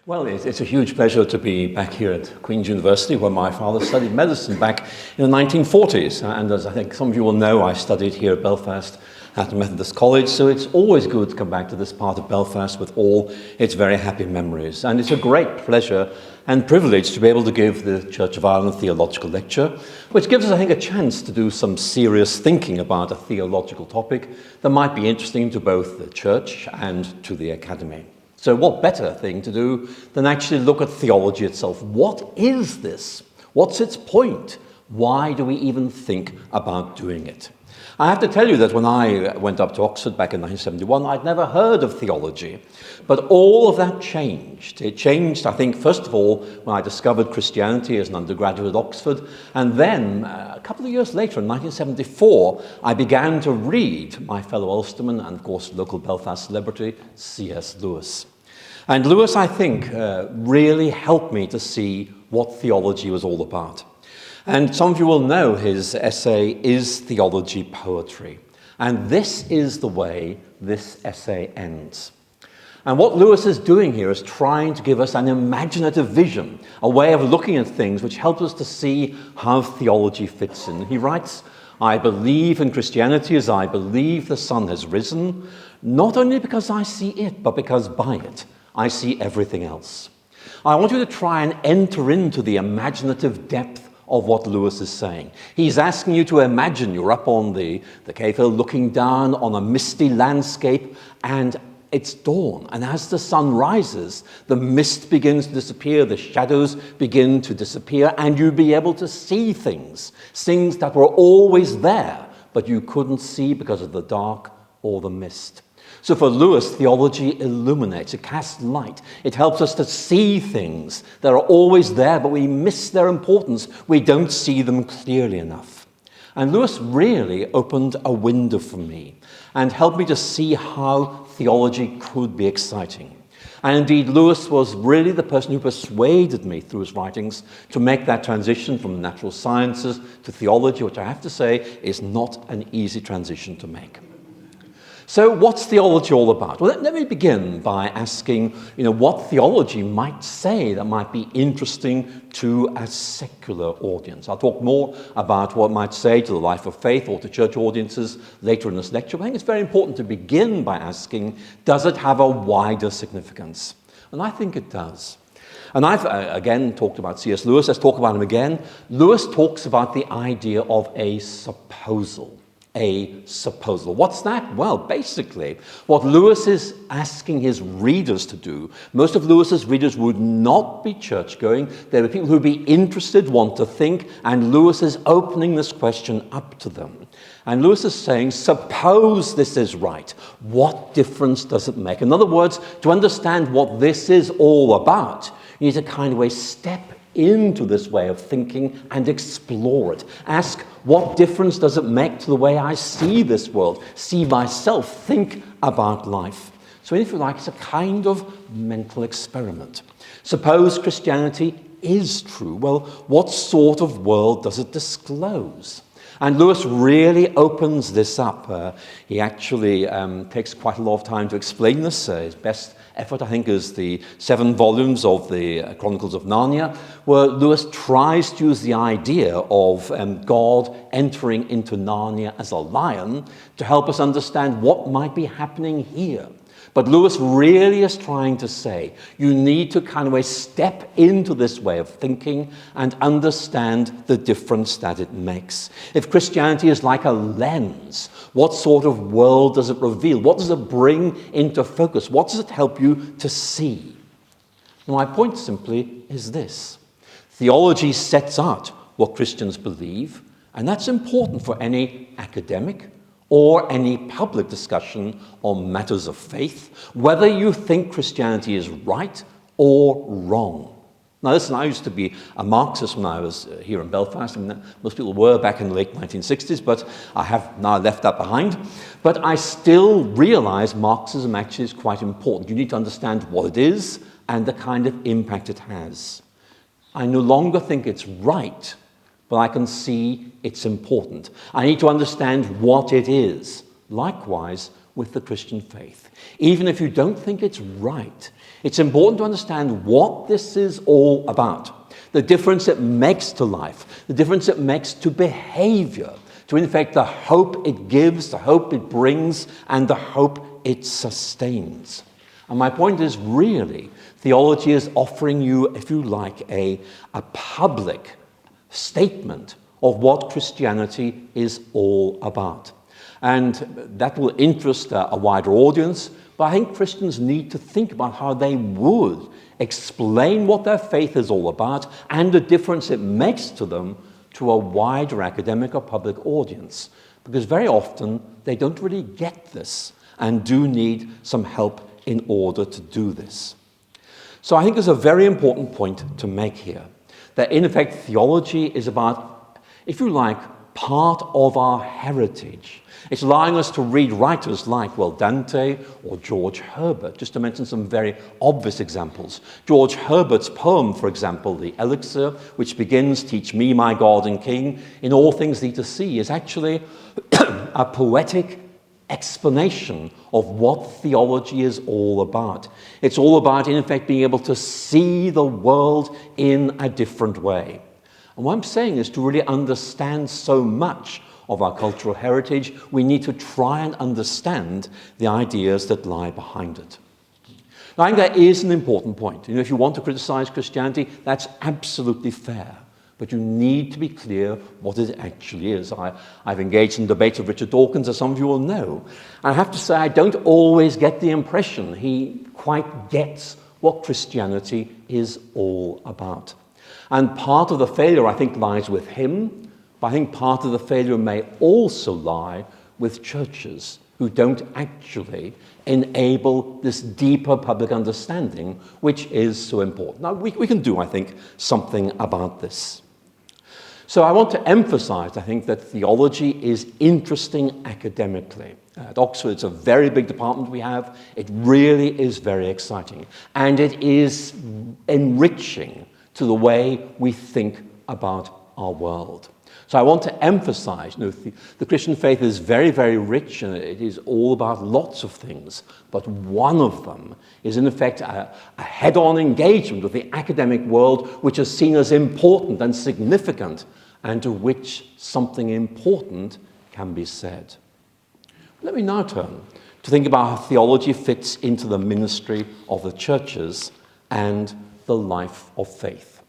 Well, it's a huge pleasure to be back here at Queen's University, where my father studied medicine back in the 1940s. And as I think some of you will know, I studied here at Belfast at the Methodist College, so it's always good to come back to this part of Belfast with all its very happy memories. And it's a great pleasure and privilege to be able to give the Church of Ireland Theological lecture, which gives us, I think, a chance to do some serious thinking about a theological topic that might be interesting to both the Church and to the Academy. So what better thing to do than actually look at theology itself? What is this? What's its point? Why do we even think about doing it? I have to tell you that when I went up to Oxford back in 1971, I'd never heard of theology. But all of that changed. It changed, I think, first of all, when I discovered Christianity as an undergraduate at Oxford. And then, a couple of years later, in 1974, I began to read my fellow Ulsterman and, of course, local Belfast celebrity, C.S. Lewis. And Lewis, I think, really helped me to see what theology was all about. And some of you will know his essay, Is Theology Poetry? And this is the way this essay ends. And what Lewis is doing here is trying to give us an imaginative vision, a way of looking at things which helps us to see how theology fits in. He writes, I believe in Christianity as I believe the sun has risen, not only because I see it, but because by it I see everything else. I want you to try and enter into the imaginative depth of what Lewis is saying. He's asking you to imagine you're up on the cave hill looking down on a misty landscape and it's dawn. And as the sun rises, the mist begins to disappear, the shadows begin to disappear, and you'll be able to see things that were always there, but you couldn't see because of the dark or the mist. So for Lewis, theology illuminates, it casts light. It helps us to see things that are always there, but we miss their importance. We don't see them clearly enough. And Lewis really opened a window for me and helped me to see how theology could be exciting. And indeed, Lewis was really the person who persuaded me through his writings to make that transition from natural sciences to theology, which I have to say is not an easy transition to make. So what's theology all about? Well, let me begin by asking, what theology might say that might be interesting to a secular audience. I'll talk more about what it might say to the life of faith or to church audiences later in this lecture. But I think it's very important to begin by asking, does it have a wider significance? And I think it does. And I've, again, talked about C.S. Lewis. Let's talk about him again. Lewis talks about the idea of a supposal. A supposal. What's that? Well, basically, what Lewis is asking his readers to do, most of Lewis's readers would not be church-going. They were people who would be interested, want to think, and Lewis is opening this question up to them. And Lewis is saying, suppose this is right. What difference does it make? In other words, to understand what this is all about, you need to kind of step into this way of thinking and explore it. Ask, what difference does it make to the way I see this world, see myself, think about life? So if you like, it's a kind of mental experiment. Suppose Christianity is true. Well, what sort of world does it disclose? And Lewis really opens this up. He actually takes quite a lot of time to explain this. His best effort, I think, is the 7 volumes of the Chronicles of Narnia, where Lewis tries to use the idea of God entering into Narnia as a lion to help us understand what might be happening here. But Lewis really is trying to say, you need to kind of step into this way of thinking and understand the difference that it makes. If Christianity is like a lens, what sort of world does it reveal? What does it bring into focus? What does it help you to see? And my point simply is this. Theology sets out what Christians believe, and that's important for any academic or any public discussion on matters of faith, whether you think Christianity is right or wrong. Now listen, I used to be a Marxist when I was here in Belfast. I mean, most people were back in the late 1960s, but I have now left that behind. But I still realize Marxism actually is quite important. You need to understand what it is and the kind of impact it has. I no longer think it's right, but I can see it's important. I need to understand what it is. Likewise with the Christian faith. Even if you don't think it's right, It's important to understand what this is all about, the difference it makes to life, the difference it makes to behavior, to in fact the hope it gives, the hope it brings, and the hope it sustains. And my point is really, theology is offering you, if you like, a public statement of what Christianity is all about. And that will interest a wider audience, but I think Christians need to think about how they would explain what their faith is all about and the difference it makes to them to a wider academic or public audience. Because very often they don't really get this and do need some help in order to do this. So I think there's a very important point to make here, that in effect theology is about, if you like, part of our heritage. It's allowing us to read writers like, well, Dante or George Herbert, just to mention some very obvious examples. George Herbert's poem, for example, The Elixir, which begins, "Teach me, my God and King, in all things thee to see," is actually a poetic explanation of what theology is all about. It's all about, in effect, being able to see the world in a different way. And what I'm saying is, to really understand so much of our cultural heritage, we need to try and understand the ideas that lie behind it. Now, I think that is an important point. If you want to criticize Christianity, that's absolutely fair. But you need to be clear what it actually is. I've engaged in debates with Richard Dawkins, as some of you will know. And I have to say, I don't always get the impression he quite gets what Christianity is all about. And part of the failure, I think, lies with him, but I think part of the failure may also lie with churches who don't actually enable this deeper public understanding, which is so important. Now, we can do, I think, something about this. So I want to emphasize, I think, that theology is interesting academically. At Oxford, it's a very big department we have. It really is very exciting. And it is enriching to the way we think about our world. So I want to emphasize, the Christian faith is very, very rich, and it is all about lots of things. But one of them is, in effect, a head-on engagement with the academic world, which is seen as important and significant, and to which something important can be said. Let me now turn to think about how theology fits into the ministry of the churches and the life of faith.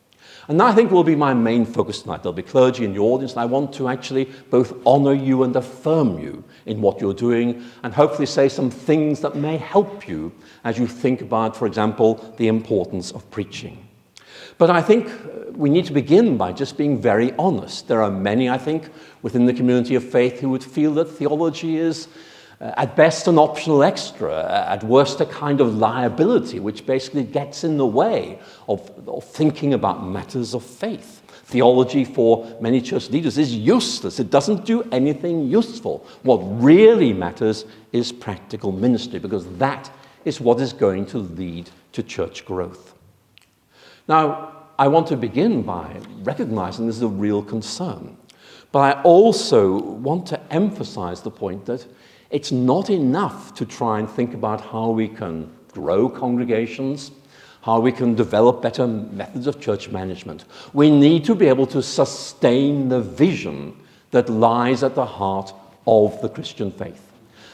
And that, I think, will be my main focus tonight. There'll be clergy in the audience, and I want to actually both honor you and affirm you in what you're doing, and hopefully say some things that may help you as you think about, for example, the importance of preaching. But I think we need to begin by just being very honest. There are many, I think, within the community of faith who would feel that theology is at best an optional extra, at worst a kind of liability, which basically gets in the way of thinking about matters of faith. Theology for many church leaders is useless. It doesn't do anything useful. What really matters is practical ministry, because that is what is going to lead to church growth. Now, I want to begin by recognizing this is a real concern, but I also want to emphasize the point that it's not enough to try and think about how we can grow congregations, how we can develop better methods of church management. We need to be able to sustain the vision that lies at the heart of the Christian faith.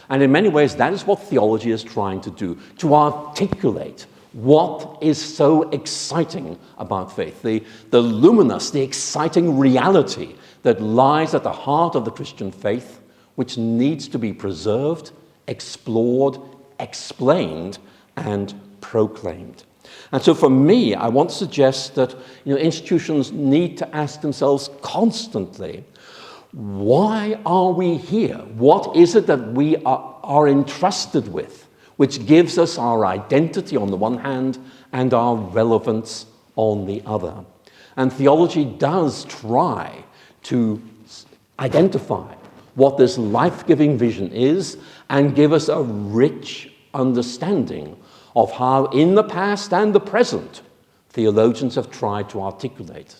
And in many ways, that is what theology is trying to do, to articulate what is so exciting about faith, the luminous, the exciting reality that lies at the heart of the Christian faith, which needs to be preserved, explored, explained, and proclaimed. And so for me, I want to suggest that institutions need to ask themselves constantly, why are we here? What is it that we are entrusted with, which gives us our identity on the one hand and our relevance on the other? And theology does try to identify what this life-giving vision is and give us a rich understanding of how in the past and the present theologians have tried to articulate.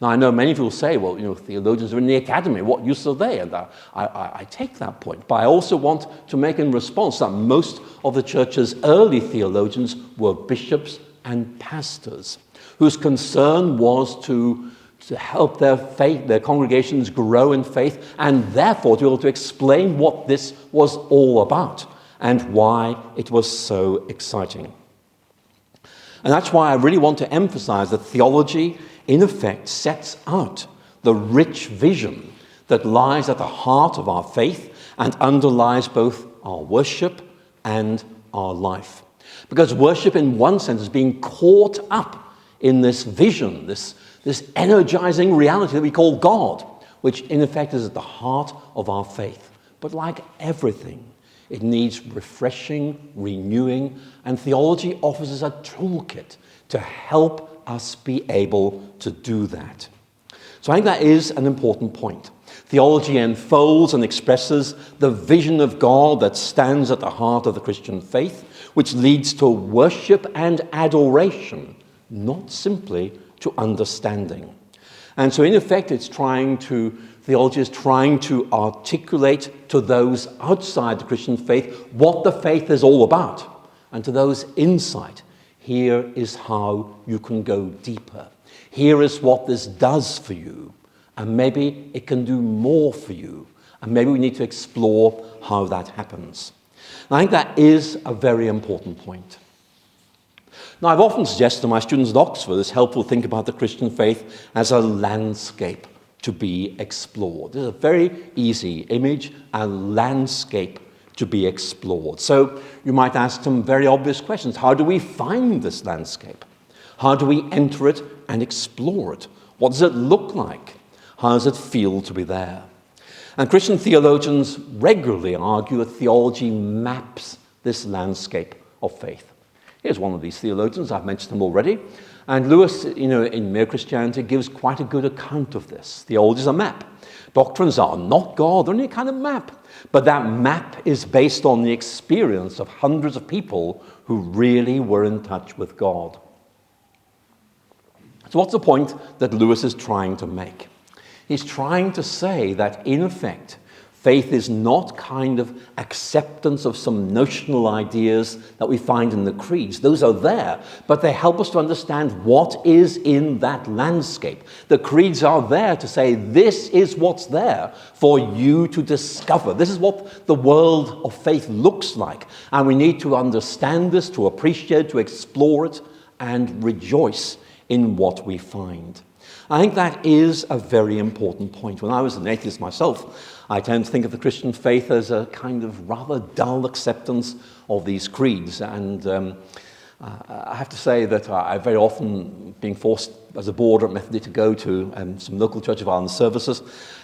Now, I know many of you will say, well, theologians are in the academy. What use are they? And I take that point. But I also want to make in response that most of the church's early theologians were bishops and pastors whose concern was to help their congregations grow in faith, and therefore to be able to explain what this was all about and why it was so exciting. And that's why I really want to emphasize that theology, in effect, sets out the rich vision that lies at the heart of our faith and underlies both our worship and our life. Because worship, in one sense, is being caught up in this vision, this energizing reality that we call God, which in effect is at the heart of our faith. But like everything, it needs refreshing, renewing, and theology offers us a toolkit to help us be able to do that. So I think that is an important point. Theology unfolds and expresses the vision of God that stands at the heart of the Christian faith, which leads to worship and adoration, not simply to understanding. And so in effect, theology is trying to articulate to those outside the Christian faith what the faith is all about. And to those inside, here is how you can go deeper. Here is what this does for you. And maybe it can do more for you. And maybe we need to explore how that happens. And I think that is a very important point. Now, I've often suggested to my students at Oxford it's helpful to think about the Christian faith as a landscape to be explored. This is a very easy image, a landscape to be explored. So you might ask some very obvious questions. How do we find this landscape? How do we enter it and explore it? What does it look like? How does it feel to be there? And Christian theologians regularly argue that theology maps this landscape of faith. Here's one of these theologians, I've mentioned them already. And Lewis, in Mere Christianity, gives quite a good account of this. Theology is a map. Doctrines are not God, they're only a kind of map. But that map is based on the experience of hundreds of people who really were in touch with God. So what's the point that Lewis is trying to make? He's trying to say that, in effect, faith is not kind of acceptance of some notional ideas that we find in the creeds. Those are there, but they help us to understand what is in that landscape. The creeds are there to say, this is what's there for you to discover. This is what the world of faith looks like. And we need to understand this, to appreciate, to explore it, and rejoice in what we find. I think that is a very important point. When I was an atheist myself, I tend to think of the Christian faith as a kind of rather dull acceptance of these creeds. And I have to say that I very often, being forced as a boarder at Methody to go to some local Church of Ireland services,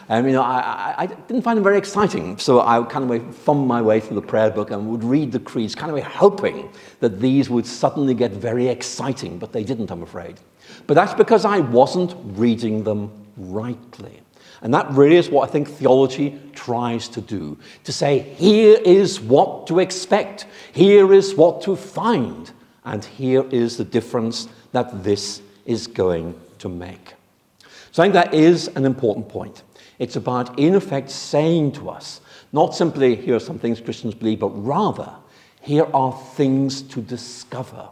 I didn't find them very exciting. So I kind of thumbed my way through the prayer book and would read the creeds, kind of hoping that these would suddenly get very exciting, but they didn't, I'm afraid. But that's because I wasn't reading them rightly. And that really is what I think theology tries to do. To say, here is what to expect. Here is what to find. And here is the difference that this is going to make. So I think that is an important point. It's about, in effect, saying to us, not simply, here are some things Christians believe, but rather, here are things to discover.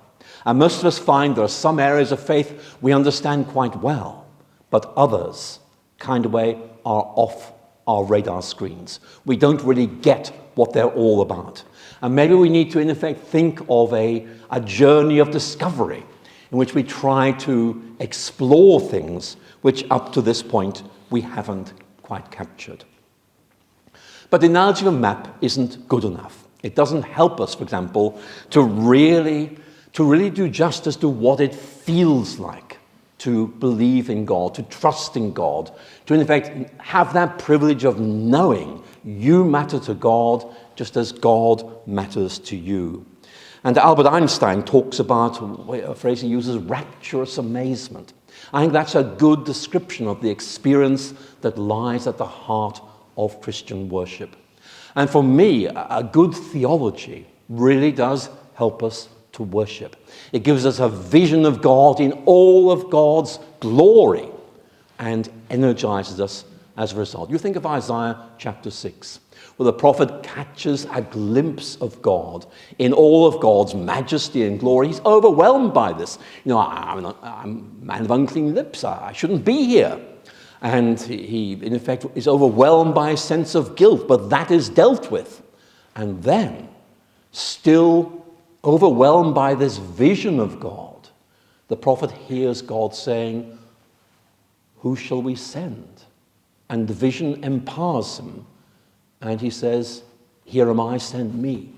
And most of us find there are some areas of faith we understand quite well, but others, kind of way, are off our radar screens. We don't really get what they're all about. And maybe we need to, in effect, think of a journey of discovery in which we try to explore things which up to this point we haven't quite captured. But the analogy of a map isn't good enough. It doesn't help us, for example, to really do justice to what it feels like to believe in God, to trust in God, to in effect have that privilege of knowing you matter to God just as God matters to you. And Albert Einstein talks about a phrase he uses, rapturous amazement. I think that's a good description of the experience that lies at the heart of Christian worship. And for me, a good theology really does help us to worship. It gives us a vision of God in all of God's glory and energizes us as a result. You think of Isaiah chapter 6, where the prophet catches a glimpse of God in all of God's majesty and glory. He's overwhelmed by this. I'm a man of unclean lips. I shouldn't be here. And he, in effect, is overwhelmed by a sense of guilt, but that is dealt with. And then, still overwhelmed by this vision of God, the prophet hears God saying, "Who shall we send?" And the vision empowers him. And he says, "Here am I, send me."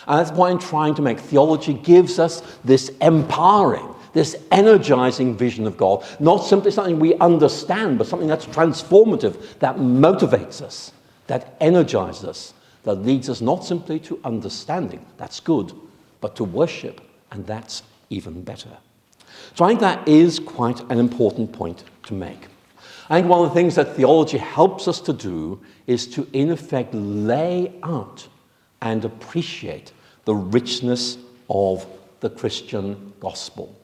And that's why I'm trying to make. Theology gives us this empowering, this energizing vision of God. Not simply something we understand, but something that's transformative, that motivates us, that energizes us, that leads us not simply to understanding, that's good, but to worship, and that's even better. So I think that is quite an important point to make. I think one of the things that theology helps us to do is to, in effect, lay out and appreciate the richness of the Christian gospel.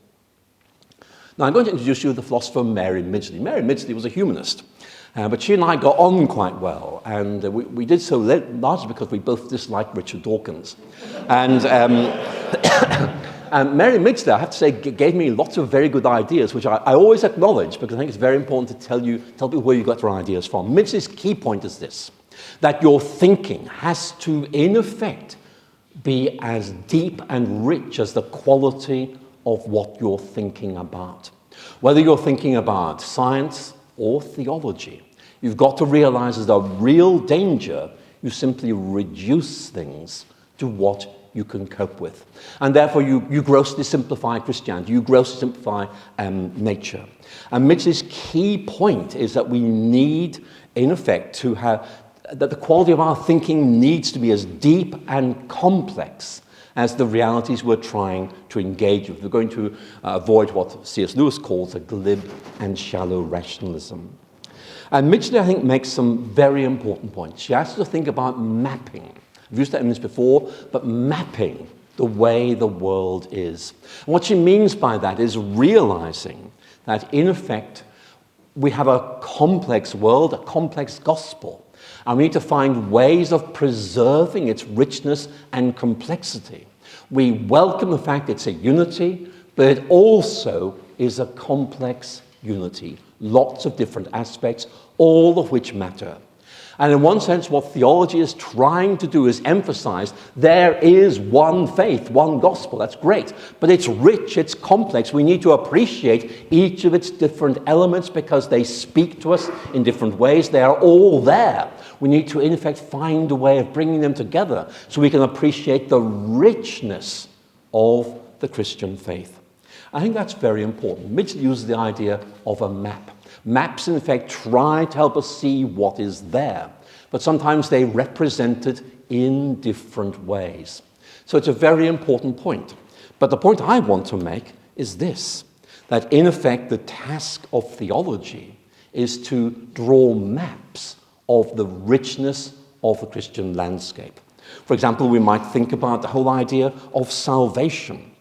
Now, I'm going to introduce you to the philosopher Mary Midgley. Mary Midgley was a humanist, but she and I got on quite well, and we did so largely because we both disliked Richard Dawkins. And Mary Midgley, I have to say, gave me lots of very good ideas, which I always acknowledge because I think it's very important to tell people where you got your ideas from. Midgley's key point is this, that your thinking has to, in effect, be as deep and rich as the quality of what you're thinking about. Whether you're thinking about science or theology, you've got to realize there's a real danger you simply reduce things to what you can cope with. And therefore you grossly simplify Christianity, you grossly simplify nature. And Midgley's key point is that we need, in effect, to have, that the quality of our thinking needs to be as deep and complex as the realities we're trying to engage with. We're going to avoid what C.S. Lewis calls a glib and shallow rationalism. And Midgley, I think, makes some very important points. She asks us to think about mapping. I've used that image before, but mapping the way the world is. And what she means by that is realizing that, in effect, we have a complex world, a complex gospel, and we need to find ways of preserving its richness and complexity. We welcome the fact it's a unity, but it also is a complex unity. Lots of different aspects, all of which matter. And in one sense, what theology is trying to do is emphasize there is one faith, one gospel. That's great. But it's rich, it's complex. We need to appreciate each of its different elements because they speak to us in different ways. They are all there. We need to, in effect, find a way of bringing them together so we can appreciate the richness of the Christian faith. I think that's very important. Midgley uses the idea of a map. Maps, in effect, try to help us see what is there, but sometimes they represent it in different ways. So it's a very important point. But the point I want to make is this, that in effect the task of theology is to draw maps of the richness of the Christian landscape. For example, we might think about the whole idea of salvation.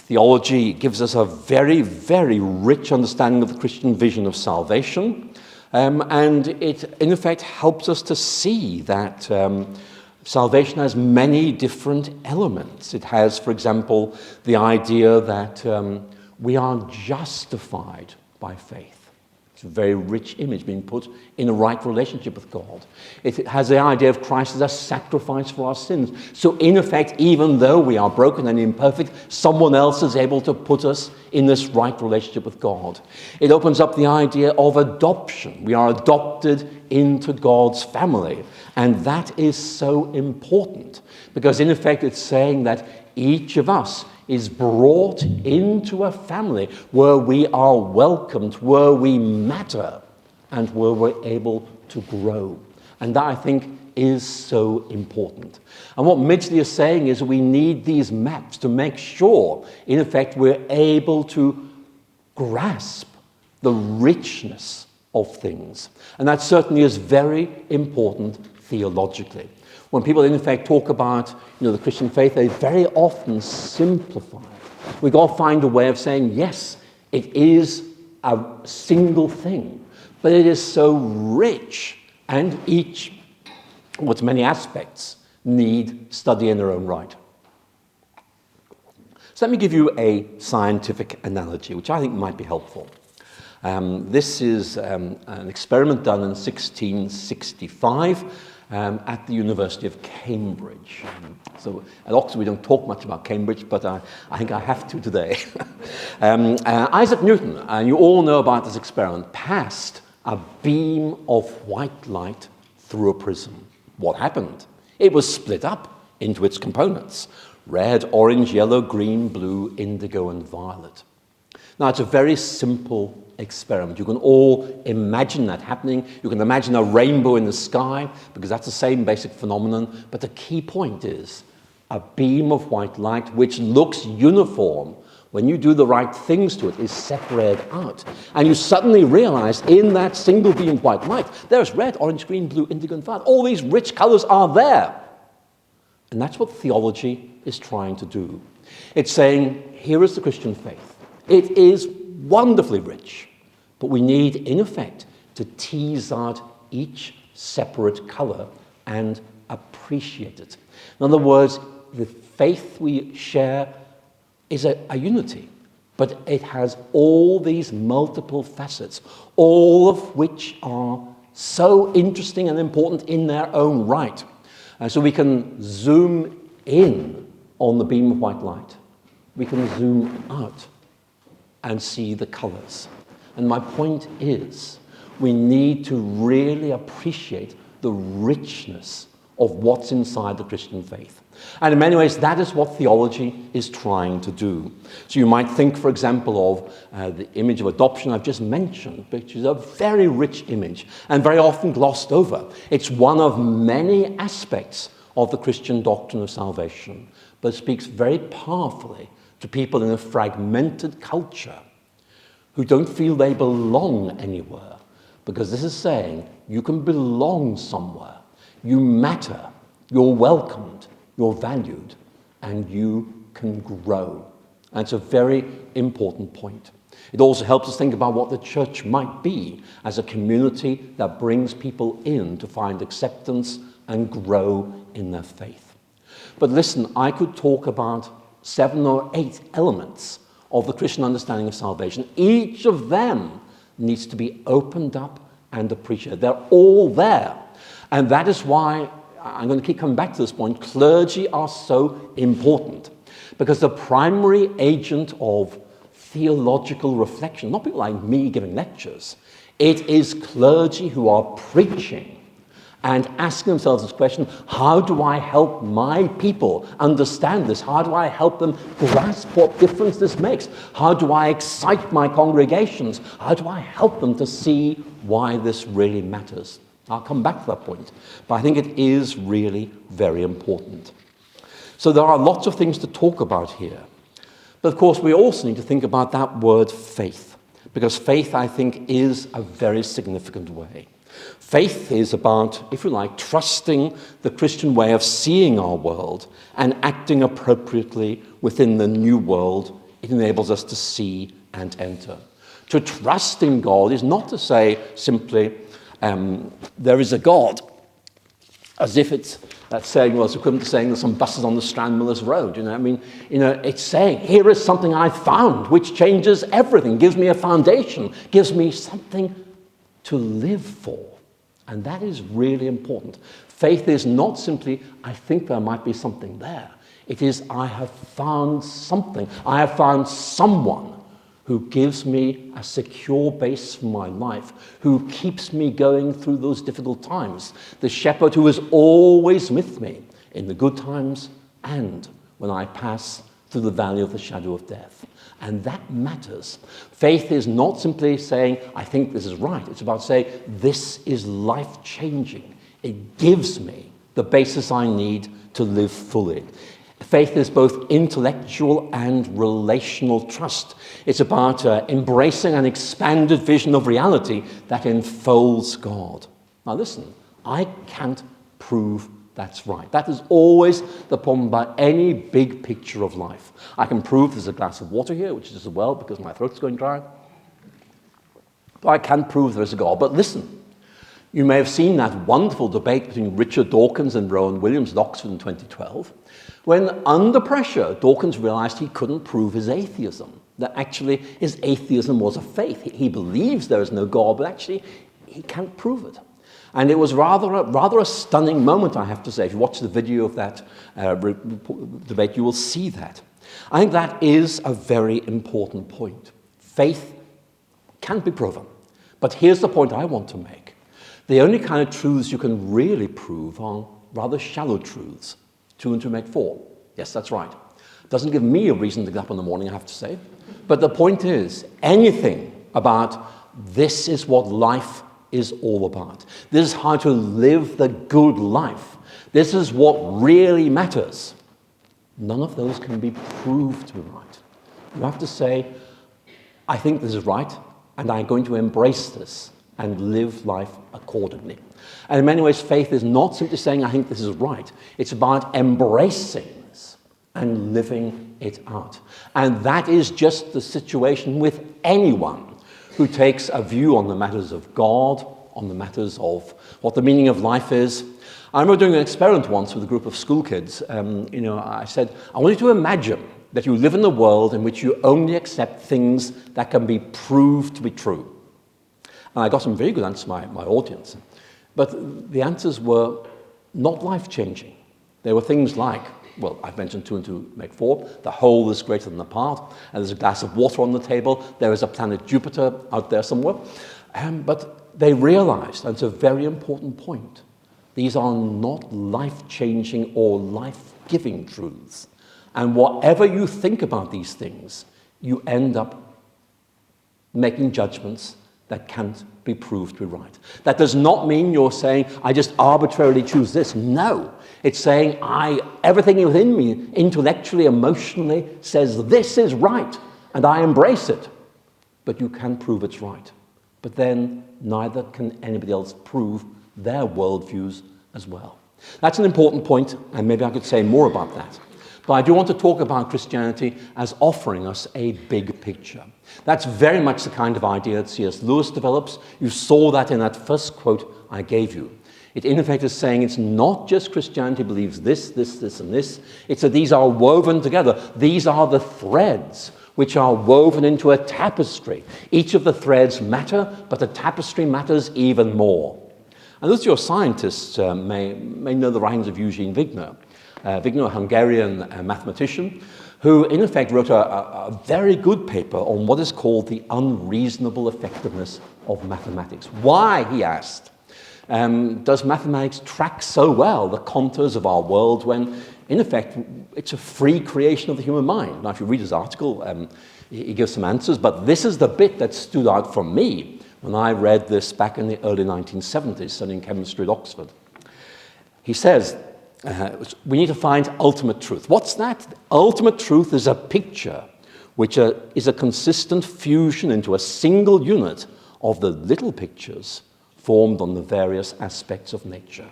Theology gives us a very, very rich understanding of the Christian vision of salvation, and it, in effect, helps us to see that salvation has many different elements. It has, for example, the idea that we are justified by faith. It's a very rich image being put in a right relationship with God. It has the idea of Christ as a sacrifice for our sins. So in effect, even though we are broken and imperfect, someone else is able to put us in this right relationship with God. It opens up the idea of adoption. We are adopted into God's family. And that is so important because in effect it's saying that each of us is brought into a family where we are welcomed, where we matter, and where we're able to grow. And that, I think, is so important. And what Midgley is saying is we need these maps to make sure, in effect, we're able to grasp the richness of things. And that certainly is very important theologically. When people, in effect, talk about the Christian faith, they very often simplify. We've got to find a way of saying, yes, it is a single thing, but it is so rich, and each, with many aspects, need study in their own right. So let me give you a scientific analogy, which I think might be helpful. This is an experiment done in 1665 at the University of Cambridge. So at Oxford we don't talk much about Cambridge, but I think I have to today. Isaac Newton, and you all know about this experiment, passed a beam of white light through a prism. What happened? It was split up into its components: red, orange, yellow, green, blue, indigo, and violet. Now, it's a very simple experiment. You can all imagine that happening. You can imagine a rainbow in the sky, because that's the same basic phenomenon. But the key point is a beam of white light which looks uniform. When you do the right things to it, is separated out. And you suddenly realize in that single beam of white light, there's red, orange, green, blue, indigo, and violet. All these rich colors are there. And that's what theology is trying to do. It's saying, here is the Christian faith. It is wonderfully rich, but we need, in effect, to tease out each separate color and appreciate it. In other words, the faith we share is a unity, but it has all these multiple facets, all of which are so interesting and important in their own right. So we can zoom in on the beam of white light. We can zoom out and see the colors. And my point is, we need to really appreciate the richness of what's inside the Christian faith. And in many ways, that is what theology is trying to do. So you might think, for example, of the image of adoption I've just mentioned, which is a very rich image and very often glossed over. It's one of many aspects of the Christian doctrine of salvation, but it speaks very powerfully to people in a fragmented culture who don't feel they belong anywhere, because this is saying you can belong somewhere. You matter, you're welcomed, you're valued, and you can grow. And it's a very important point. It also helps us think about what the church might be as a community that brings people in to find acceptance and grow in their faith. But listen, I could talk about 7 or 8 elements of the Christian understanding of salvation. Each of them needs to be opened up and appreciated. They're all there. And that is why, I'm going to keep coming back to this point, clergy are so important. Because the primary agent of theological reflection, not people like me giving lectures, it is clergy who are preaching and asking themselves this question: how do I help my people understand this? How do I help them grasp what difference this makes? How do I excite my congregations? How do I help them to see why this really matters? I'll come back to that point, but I think it is really very important. So there are lots of things to talk about here. But of course, we also need to think about that word faith, because faith, I think, is a very significant way. Faith is about, if you like, trusting the Christian way of seeing our world and acting appropriately within the new world it enables us to see and enter. To trust in God is not to say simply, there is a God, as if it's that saying, well, it's equivalent to saying there's some buses on the Strand Millers Road. It's saying, here is something I found which changes everything, gives me a foundation, gives me something to live for. And that is really important. Faith is not simply, I think there might be something there. It is, I have found something. I have found someone who gives me a secure base for my life, who keeps me going through those difficult times. The shepherd who is always with me in the good times and when I pass through the valley of the shadow of death. And that matters. Faith is not simply saying, I think this is right. It's about saying, this is life-changing. It gives me the basis I need to live fully. Faith is both intellectual and relational trust. It's about embracing an expanded vision of reality that enfolds God. Now listen, I can't prove that's right. That is always the problem about any big picture of life. I can prove there's a glass of water here, which is as well because my throat's going dry. but I can't prove there is a God. But listen, you may have seen that wonderful debate between Richard Dawkins and Rowan Williams at Oxford in 2012, when under pressure, Dawkins realized he couldn't prove his atheism, that actually his atheism was a faith. He believes there is no God, but actually he can't prove it. And it was rather a stunning moment, I have to say. If you watch the video of that debate, you will see that. I think that is a very important point. Faith can't be proven. But here's the point I want to make. The only kind of truths you can really prove are rather shallow truths. 2 and 2 make 4. Yes, that's right. Doesn't give me a reason to get up in the morning, I have to say. But the point is, anything about this is what life is all about. This is how to live the good life. This is what really matters. None of those can be proved to be right. You have to say, I think this is right, and I'm going to embrace this and live life accordingly. And in many ways, faith is not simply saying, I think this is right. It's about embracing this and living it out. And that is just the situation with anyone who takes a view on the matters of God, on the matters of what the meaning of life is. I remember doing an experiment once with a group of school kids. I said, I want you to imagine that you live in a world in which you only accept things that can be proved to be true. And I got some very good answers from my audience. But the answers were not life-changing. They were things like, well, I've mentioned 2 and 2 make 4. The whole is greater than the part. And there's a glass of water on the table. There is a planet Jupiter out there somewhere. But they realized, and it's a very important point, these are not life-changing or life-giving truths. And whatever you think about these things, you end up making judgments that can't be proved to be right. That does not mean you're saying, I just arbitrarily choose this. No. It's saying, everything within me, intellectually, emotionally, says this is right, and I embrace it. But you can prove it's right. But then neither can anybody else prove their worldviews as well. That's an important point, and maybe I could say more about that. But I do want to talk about Christianity as offering us a big picture. That's very much the kind of idea that C.S. Lewis develops. You saw that in that first quote I gave you. It in effect is saying it's not just Christianity believes this, this, this, and this. It's that these are woven together. These are the threads which are woven into a tapestry. Each of the threads matter, but the tapestry matters even more. And those of your scientists may know the writings of Eugene Wigner. Wigner, a Hungarian mathematician, who in effect wrote a very good paper on what is called the unreasonable effectiveness of mathematics. Why, he asked, does mathematics track so well the contours of our world when, in effect, it's a free creation of the human mind? Now, if you read his article, he gives some answers, but this is the bit that stood out for me when I read this back in the early 1970s, studying chemistry at Oxford. He says, we need to find ultimate truth. What's that? Ultimate truth is a picture which is a consistent fusion into a single unit of the little pictures formed on the various aspects of nature.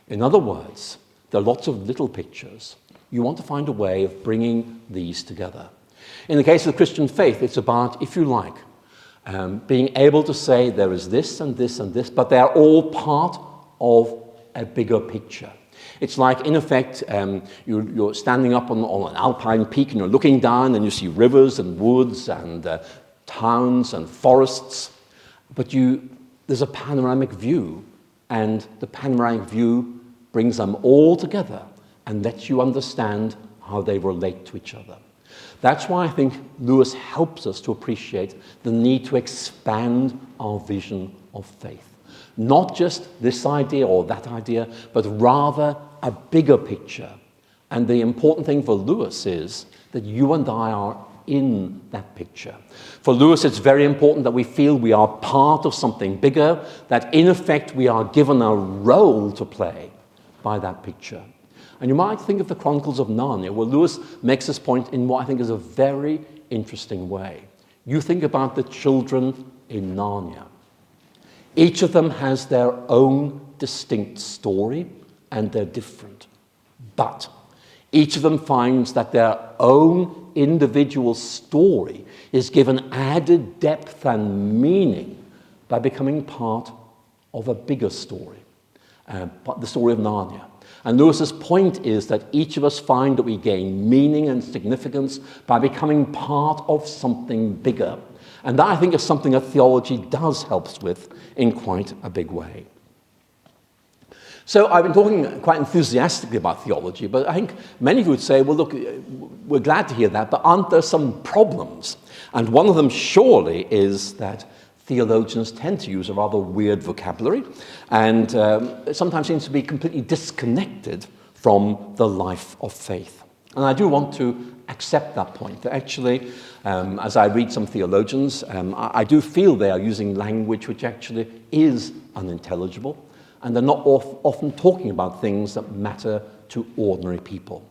In other words, there are lots of little pictures. You want to find a way of bringing these together. In the case of the Christian faith, it's about, if you like, being able to say there is this and this and this, but they're all part of a bigger picture. It's like, in effect, you're standing up on an alpine peak and you're looking down and you see rivers and woods and towns and forests, but there's a panoramic view, and the panoramic view brings them all together and lets you understand how they relate to each other. That's why I think Lewis helps us to appreciate the need to expand our vision of faith. Not just this idea or that idea, but rather a bigger picture. And the important thing for Lewis is that you and I are in that picture. For Lewis, it's very important that we feel we are part of something bigger, that in effect we are given a role to play by that picture. And you might think of the Chronicles of Narnia, where Lewis makes this point in what I think is a very interesting way. You think about the children in Narnia. Each of them has their own distinct story, and they're different. But each of them finds that their own individual story is given added depth and meaning by becoming part of a bigger story, the story of Narnia. And Lewis's point is that each of us find that we gain meaning and significance by becoming part of something bigger. And that, I think, is something that theology does help us with in quite a big way. So I've been talking quite enthusiastically about theology, but I think many of you would say, well, look, we're glad to hear that, but aren't there some problems? And one of them surely is that theologians tend to use a rather weird vocabulary and sometimes seems to be completely disconnected from the life of faith. And I do want to accept that point, that actually, as I read some theologians, I do feel they are using language which actually is unintelligible, and they're not often talking about things that matter to ordinary people.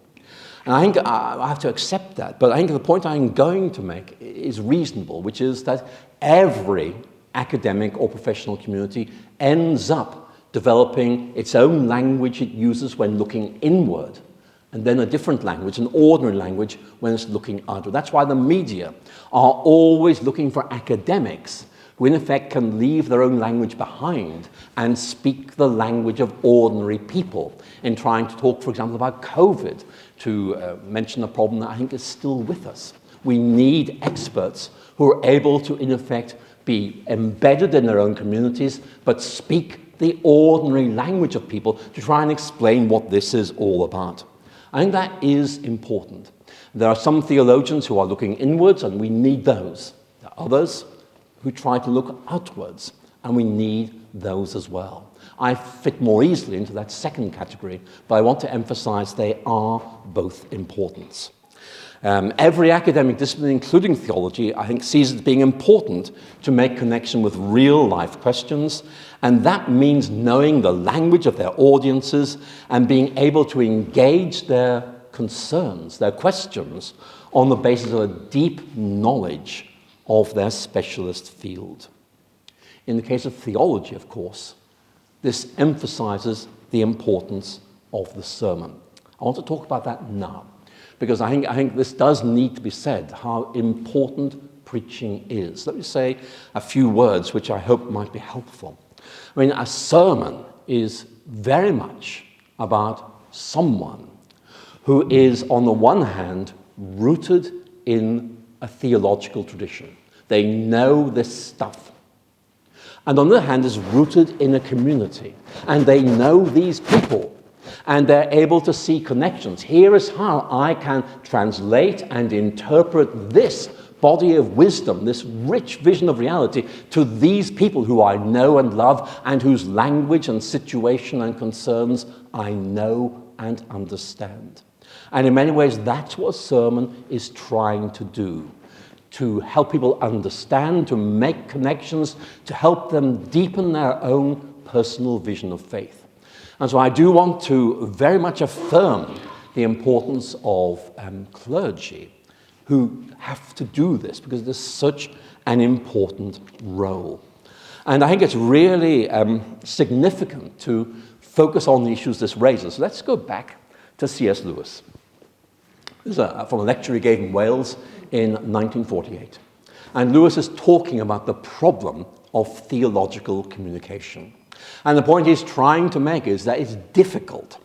And I think I have to accept that, but I think the point I'm going to make is reasonable, which is that every academic or professional community ends up developing its own language it uses when looking inward, and then a different language, an ordinary language, when it's looking outward. That's why the media are always looking for academics who in effect can leave their own language behind and speak the language of ordinary people in trying to talk, for example, about COVID, to mention a problem that I think is still with us. We need experts who are able to, in effect, be embedded in their own communities, but speak the ordinary language of people to try and explain what this is all about. I think that is important. There are some theologians who are looking inwards, and we need those. There are others who try to look outwards, and we need those as well. I fit more easily into that second category, but I want to emphasize they are both important. Every academic discipline, including theology, I think sees it being important to make connection with real-life questions, and that means knowing the language of their audiences and being able to engage their concerns, their questions, on the basis of a deep knowledge of their specialist field. In the case of theology, of course, this emphasizes the importance of the sermon. I want to talk about that now, because I think this does need to be said, how important preaching is. Let me say a few words which I hope might be helpful. I mean, a sermon is very much about someone who is, on the one hand, rooted in a theological tradition. They know this stuff. And on the other hand, is rooted in a community. And they know these people. And they're able to see connections. Here is how I can translate and interpret this body of wisdom, this rich vision of reality, to these people who I know and love, and whose language and situation and concerns I know and understand. And in many ways, that's what a sermon is trying to do, to help people understand, to make connections, to help them deepen their own personal vision of faith. And so I do want to very much affirm the importance of clergy who have to do this, because it is such an important role. And I think it's really significant to focus on the issues this raises. So let's go back to C.S. Lewis. This is from a lecture he gave in Wales in 1948. And Lewis is talking about the problem of theological communication. And the point he's trying to make is that it's difficult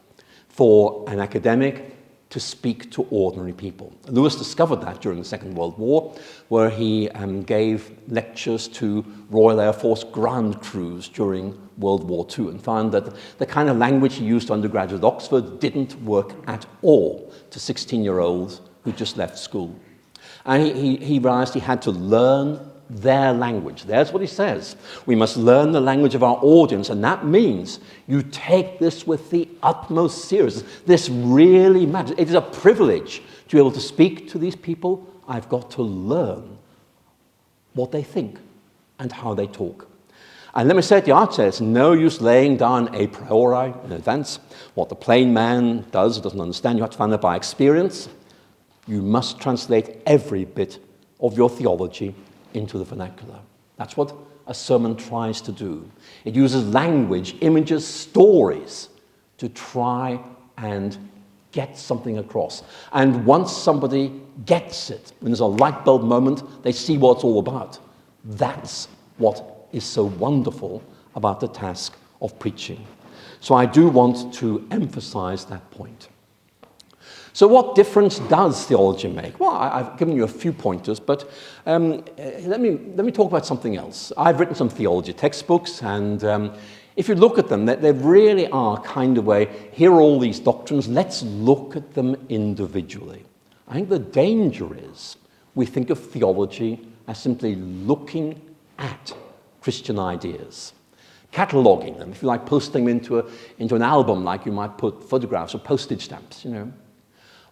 for an academic to speak to ordinary people. Lewis discovered that during the Second World War, where he gave lectures to Royal Air Force ground crews during World War II, and found that the kind of language he used to undergraduate at Oxford didn't work at all to 16-year-olds who just left school. And he realized he had to learn their language. There's what he says. We must learn the language of our audience, and that means you take this with the utmost seriousness. This really matters. It is a privilege to be able to speak to these people. I've got to learn what they think and how they talk. And let me say at the outset, it's no use laying down a priori in advance. What the plain man doesn't understand, you have to find that by experience. You must translate every bit of your theology into the vernacular. That's what a sermon tries to do. It uses language, images, stories to try and get something across. And once somebody gets it, when there's a light bulb moment, they see what it's all about. That's what is so wonderful about the task of preaching. So I do want to emphasize that point. So what difference does theology make? Well, I've given you a few pointers, but let me talk about something else. I've written some theology textbooks, and if you look at them, they really are kind of here are all these doctrines, let's look at them individually. I think the danger is we think of theology as simply looking at Christian ideas, cataloguing them, if you like, posting them into an album like you might put photographs or postage stamps,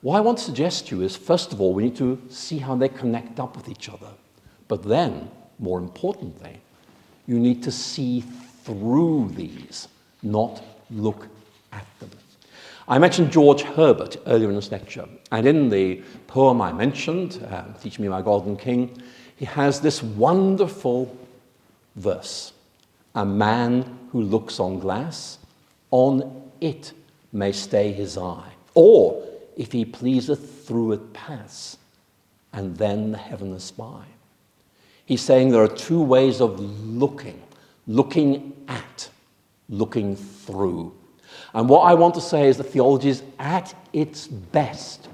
What I want to suggest to you is, first of all, we need to see how they connect up with each other. But then, more importantly, you need to see through these, not look at them. I mentioned George Herbert earlier in this lecture, and in the poem I mentioned, Teach Me My Golden King, he has this wonderful verse. A man who looks on glass, on it may stay his eye. Or, if he pleaseth, through it pass, and then the heaven espy. He's saying there are two ways of looking at, looking through. And what I want to say is that theology is at its best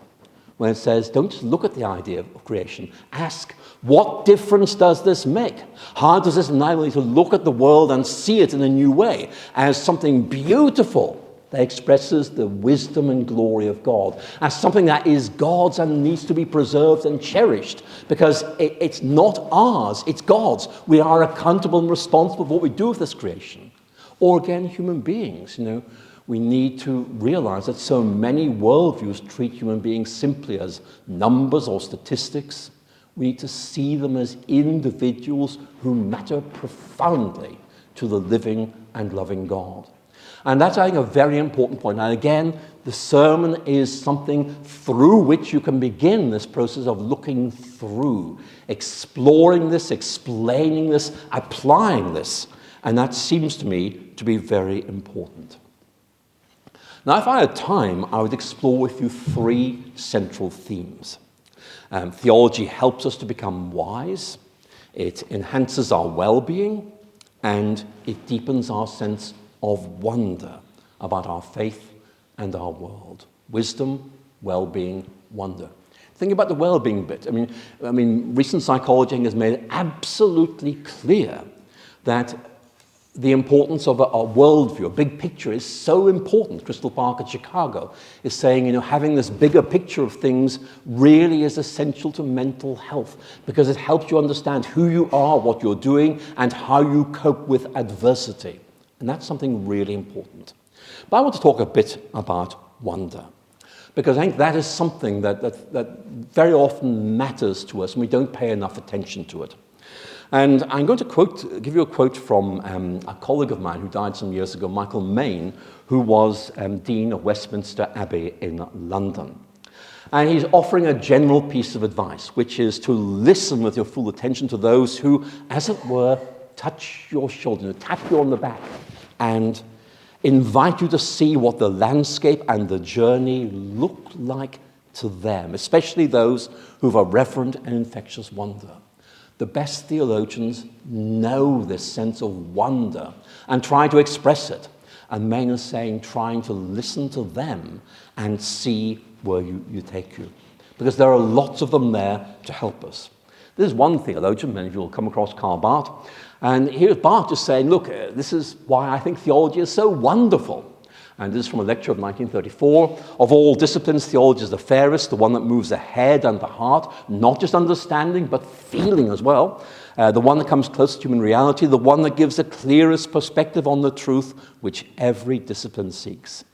when it says, don't just look at the idea of creation. Ask, what difference does this make? How does this enable you to look at the world and see it in a new way as something beautiful that expresses the wisdom and glory of God, as something that is God's and needs to be preserved and cherished, because it's not ours, it's God's. We are accountable and responsible for what we do with this creation. Or again, human beings, we need to realize that so many worldviews treat human beings simply as numbers or statistics. We need to see them as individuals who matter profoundly to the living and loving God. And that's, I think, a very important point. And again, the sermon is something through which you can begin this process of looking through, exploring this, explaining this, applying this. And that seems to me to be very important. Now, if I had time, I would explore with you three central themes. Theology helps us to become wise, it enhances our well-being, and it deepens our sense of wonder about our faith and our world. Wisdom, well-being, wonder. Think about the well-being bit. I mean, recent psychology has made it absolutely clear that the importance of a worldview, a big picture, is so important. Crystal Park at Chicago is saying, having this bigger picture of things really is essential to mental health because it helps you understand who you are, what you're doing, and how you cope with adversity. And that's something really important. But I want to talk a bit about wonder, because I think that is something that very often matters to us and we don't pay enough attention to it. And I'm going to give you a quote from a colleague of mine who died some years ago, Michael Main, who was Dean of Westminster Abbey in London. And he's offering a general piece of advice, which is to listen with your full attention to those who, as it were, touch your shoulder, tap you on the back, and invite you to see what the landscape and the journey look like to them, especially those who have a reverent and infectious wonder. The best theologians know this sense of wonder and try to express it. And Main is saying, trying to listen to them and see where you take you. Because there are lots of them there to help us. There's one theologian, many of you will come across, Karl Barth. And here's Barth just saying, look, this is why I think theology is so wonderful. And this is from a lecture of 1934. Of all disciplines, theology is the fairest, the one that moves the head and the heart, not just understanding, but feeling as well. The one that comes close to human reality, the one that gives the clearest perspective on the truth, which every discipline seeks.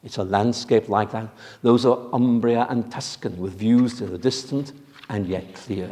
It's a landscape like that. Those are Umbria and Tuscany, with views that are distant and yet clear.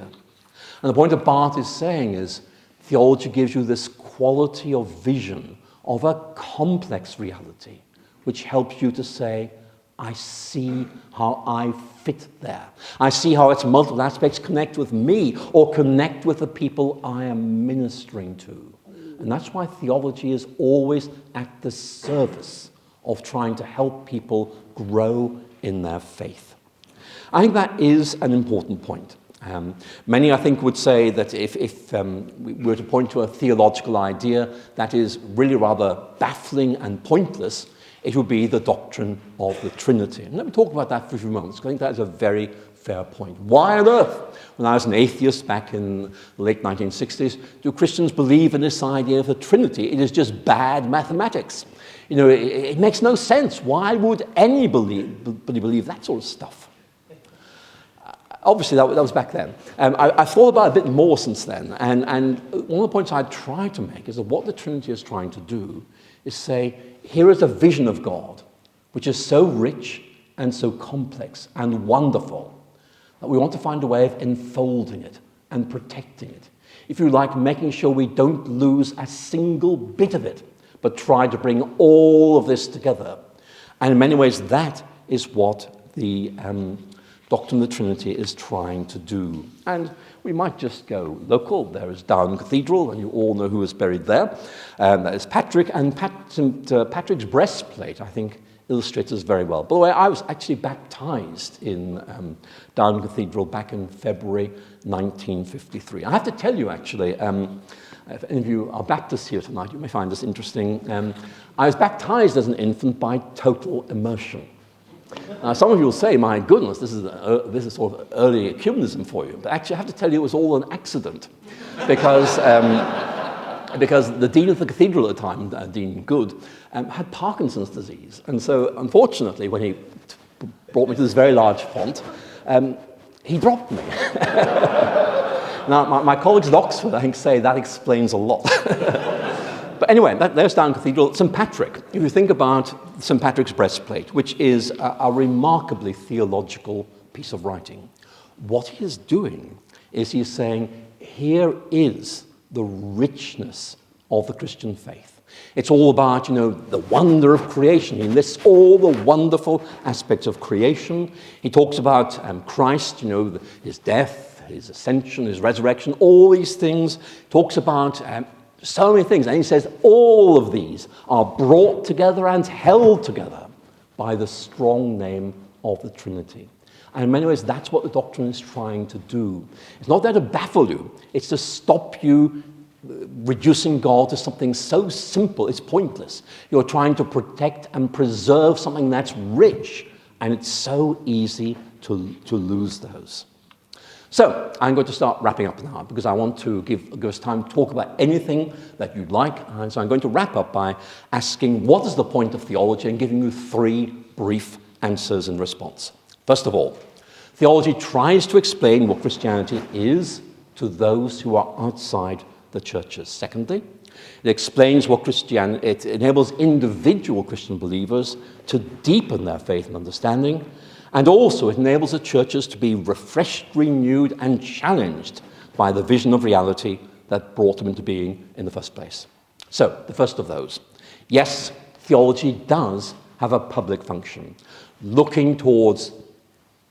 And the point that Barth is saying is, theology gives you this quality of vision of a complex reality, which helps you to say, I see how I fit there. I see how its multiple aspects connect with me or connect with the people I am ministering to. And that's why theology is always at the service of trying to help people grow in their faith. I think that is an important point. Many, I think, would say that if we were to point to a theological idea that is really rather baffling and pointless, it would be the doctrine of the Trinity. And let me talk about that for a few moments, because I think that is a very fair point. Why on earth, when I was an atheist back in the late 1960s, do Christians believe in this idea of the Trinity? It is just bad mathematics. You know, it makes no sense. Why would anybody believe that sort of stuff? Obviously, that was back then. I've thought about it a bit more since then, and one of the points I try to make is that what the Trinity is trying to do is say, here is a vision of God, which is so rich and so complex and wonderful that we want to find a way of enfolding it and protecting it. If you like, making sure we don't lose a single bit of it, but try to bring all of this together. And in many ways, that is what the doctrine of the Trinity is trying to do. And we might just go local. There is Down Cathedral, and you all know who is buried there. That is Patrick, and Patrick's breastplate, I think, illustrates this very well. By the way, I was actually baptized in Down Cathedral back in February 1953. I have to tell you, actually, if any of you are Baptists here tonight, you may find this interesting. I was baptized as an infant by total immersion. Now, some of you will say, my goodness, this is sort of early ecumenism for you. But actually, I have to tell you, it was all an accident. Because the dean of the cathedral at the time, Dean Good, had Parkinson's disease. And so, unfortunately, when he brought me to this very large font, he dropped me. Now, my colleagues at Oxford, I think, say that explains a lot. But anyway, there's Down Cathedral. St. Patrick, if you think about St. Patrick's breastplate, which is a remarkably theological piece of writing, what he is doing is he's saying, here is the richness of the Christian faith. It's all about, you know, the wonder of creation. He lists all the wonderful aspects of creation. He talks about Christ, you know, his death, his ascension, his resurrection, all these things. He talks about so many things. And he says all of these are brought together and held together by the strong name of the Trinity. And in many ways, that's what the doctrine is trying to do. It's not there to baffle you. It's to stop you reducing God to something so simple, it's pointless. You're trying to protect and preserve something that's rich, and it's so easy to lose those. So I'm going to start wrapping up now, because I want to give us time to talk about anything that you'd like. And so I'm going to wrap up by asking, what is the point of theology, and giving you 3 brief answers in response. First of all, theology tries to explain what Christianity is to those who are outside the churches. Secondly, it explains what Christianity, it enables individual Christian believers to deepen their faith and understanding, and also it enables the churches to be refreshed, renewed, and challenged by the vision of reality that brought them into being in the first place. So, the first of those. Yes, theology does have a public function, looking towards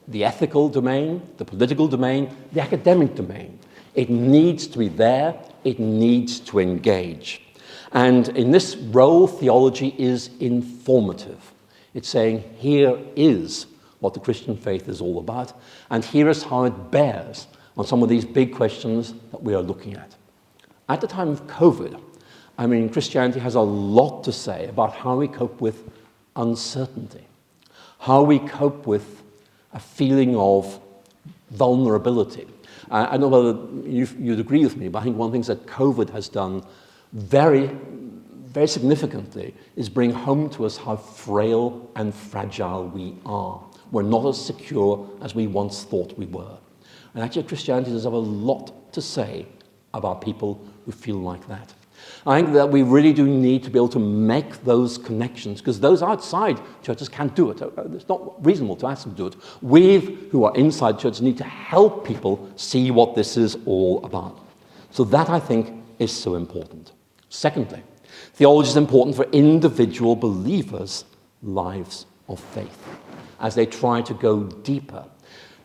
the ethical domain, the political domain, the academic domain. It needs to be there. It needs to engage. And in this role, theology is informative. It's saying, here is what the Christian faith is all about, and here is how it bears on some of these big questions that we are looking at. At the time of COVID, I mean, Christianity has a lot to say about how we cope with uncertainty, how we cope with a feeling of vulnerability. I don't know whether you'd agree with me, but I think one of the things that COVID has done very, very significantly is bring home to us how frail and fragile we are. We're not as secure as we once thought we were. And actually, Christianity does have a lot to say about people who feel like that. I think that we really do need to be able to make those connections, because those outside churches can't do it. It's not reasonable to ask them to do it. We who are inside churches need to help people see what this is all about. So that, I think, is so important. Secondly, theology is important for individual believers' lives of faith as they try to go deeper,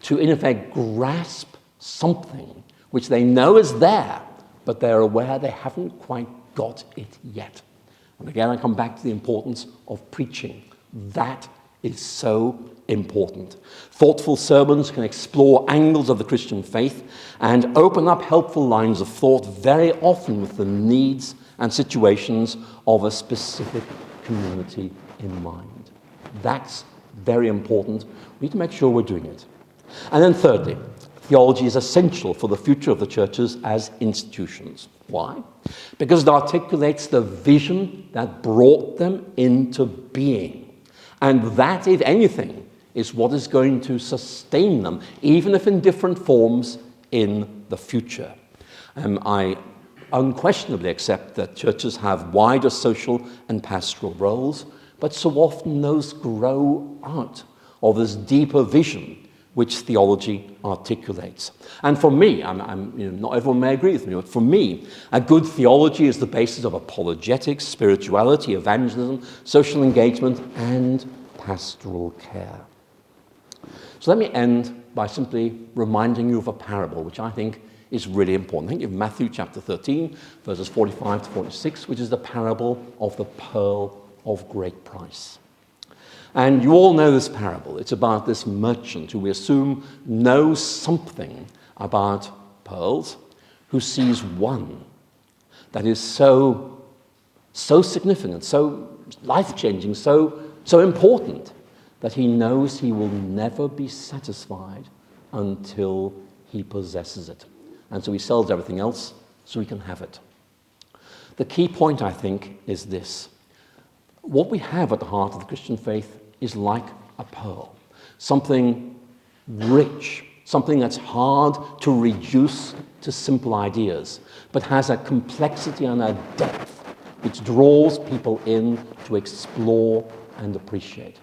to, in effect, grasp something which they know is there, but they're aware they haven't quite got it yet. And again, I come back to the importance of preaching. That is so important. Thoughtful sermons can explore angles of the Christian faith and open up helpful lines of thought, very often with the needs and situations of a specific community in mind. That's very important. We need to make sure we're doing it. And then thirdly, theology is essential for the future of the churches as institutions. Why? Because it articulates the vision that brought them into being. And that, if anything, is what is going to sustain them, even if in different forms in the future. I unquestionably accept that churches have wider social and pastoral roles, but so often those grow out of this deeper vision which theology articulates. And for me, not everyone may agree with me, but for me, a good theology is the basis of apologetics, spirituality, evangelism, social engagement, and pastoral care. So let me end by simply reminding you of a parable, which I think is really important. Think of Matthew chapter 13, verses 45 to 46, which is the parable of the pearl of great price. And you all know this parable. It's about this merchant who we assume knows something about pearls, who sees one that is so significant, so life-changing, so important, that he knows he will never be satisfied until he possesses it. And so he sells everything else so he can have it. The key point, I think, is this. What we have at the heart of the Christian faith is like a pearl, something rich, something that's hard to reduce to simple ideas, but has a complexity and a depth which draws people in to explore and appreciate.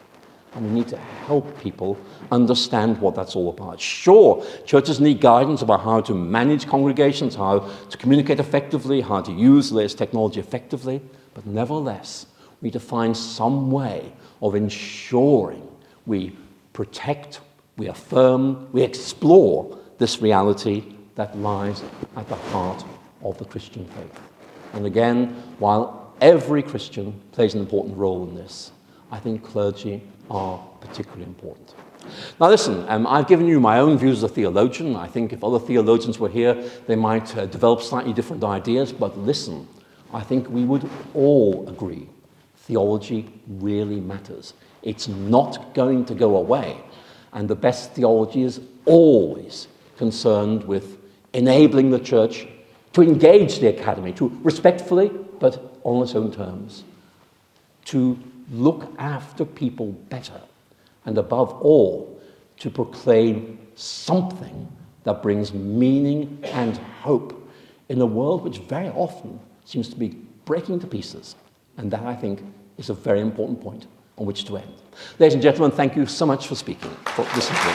And we need to help people understand what that's all about. Sure, churches need guidance about how to manage congregations, how to communicate effectively, how to use the latest technology effectively, but nevertheless, we need to find some way of ensuring we protect, we affirm, we explore this reality that lies at the heart of the Christian faith. And again, while every Christian plays an important role in this, I think clergy are particularly important. Now listen, I've given you my own views as a theologian. I think if other theologians were here, they might develop slightly different ideas, but listen, I think we would all agree theology really matters. It's not going to go away, and the best theology is always concerned with enabling the church to engage the academy, to respectfully, but on its own terms, to look after people better, and above all, to proclaim something that brings meaning and hope in a world which very often seems to be breaking to pieces. And that, I think, is a very important point on which to end. Ladies and gentlemen, thank you so much for speaking, for listening to me.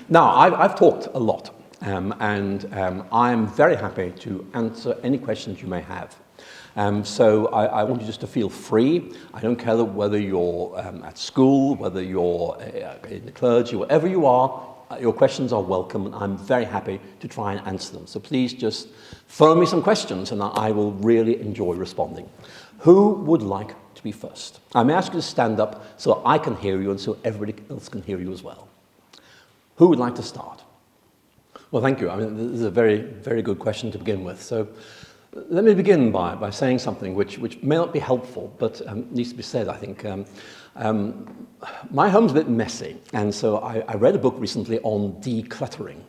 Now, I've talked a lot, and I'm very happy to answer any questions you may have. So I want you just to feel free. I don't care whether you're at school, whether you're in the clergy, wherever you are, your questions are welcome, and I'm very happy to try and answer them. So please just throw me some questions, and I will really enjoy responding. Who would like to be first? I may ask you to stand up so I can hear you and so everybody else can hear you as well. Who would like to start? Well, thank you. I mean, this is a very, very good question to begin with. So let me begin by saying something which may not be helpful, but needs to be said, I think. My home's a bit messy, and so I read a book recently on decluttering.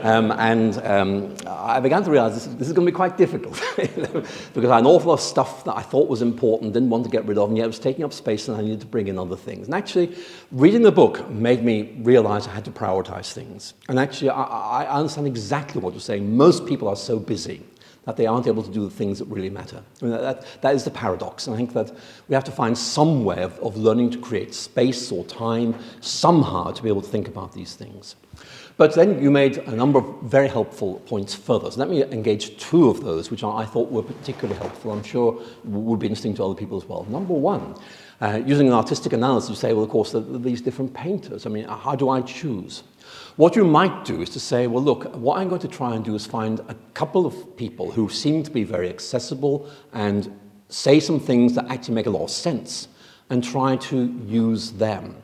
I began to realize this is going to be quite difficult because I had an awful lot of stuff that I thought was important, didn't want to get rid of, and yet it was taking up space and I needed to bring in other things. And actually, reading the book made me realize I had to prioritize things. And actually, I understand exactly what you're saying. Most people are so busy that they aren't able to do the things that really matter. I mean, that is the paradox. And I think that we have to find some way of learning to create space or time somehow to be able to think about these things. But then you made a number of very helpful points further. So let me engage two of those, which I thought were particularly helpful. I'm sure would be interesting to other people as well. Number one, using an artistic analysis, you say, well, of course, these different painters. I mean, how do I choose? What you might do is to say, well, look, what I'm going to try and do is find a couple of people who seem to be very accessible and say some things that actually make a lot of sense and try to use them.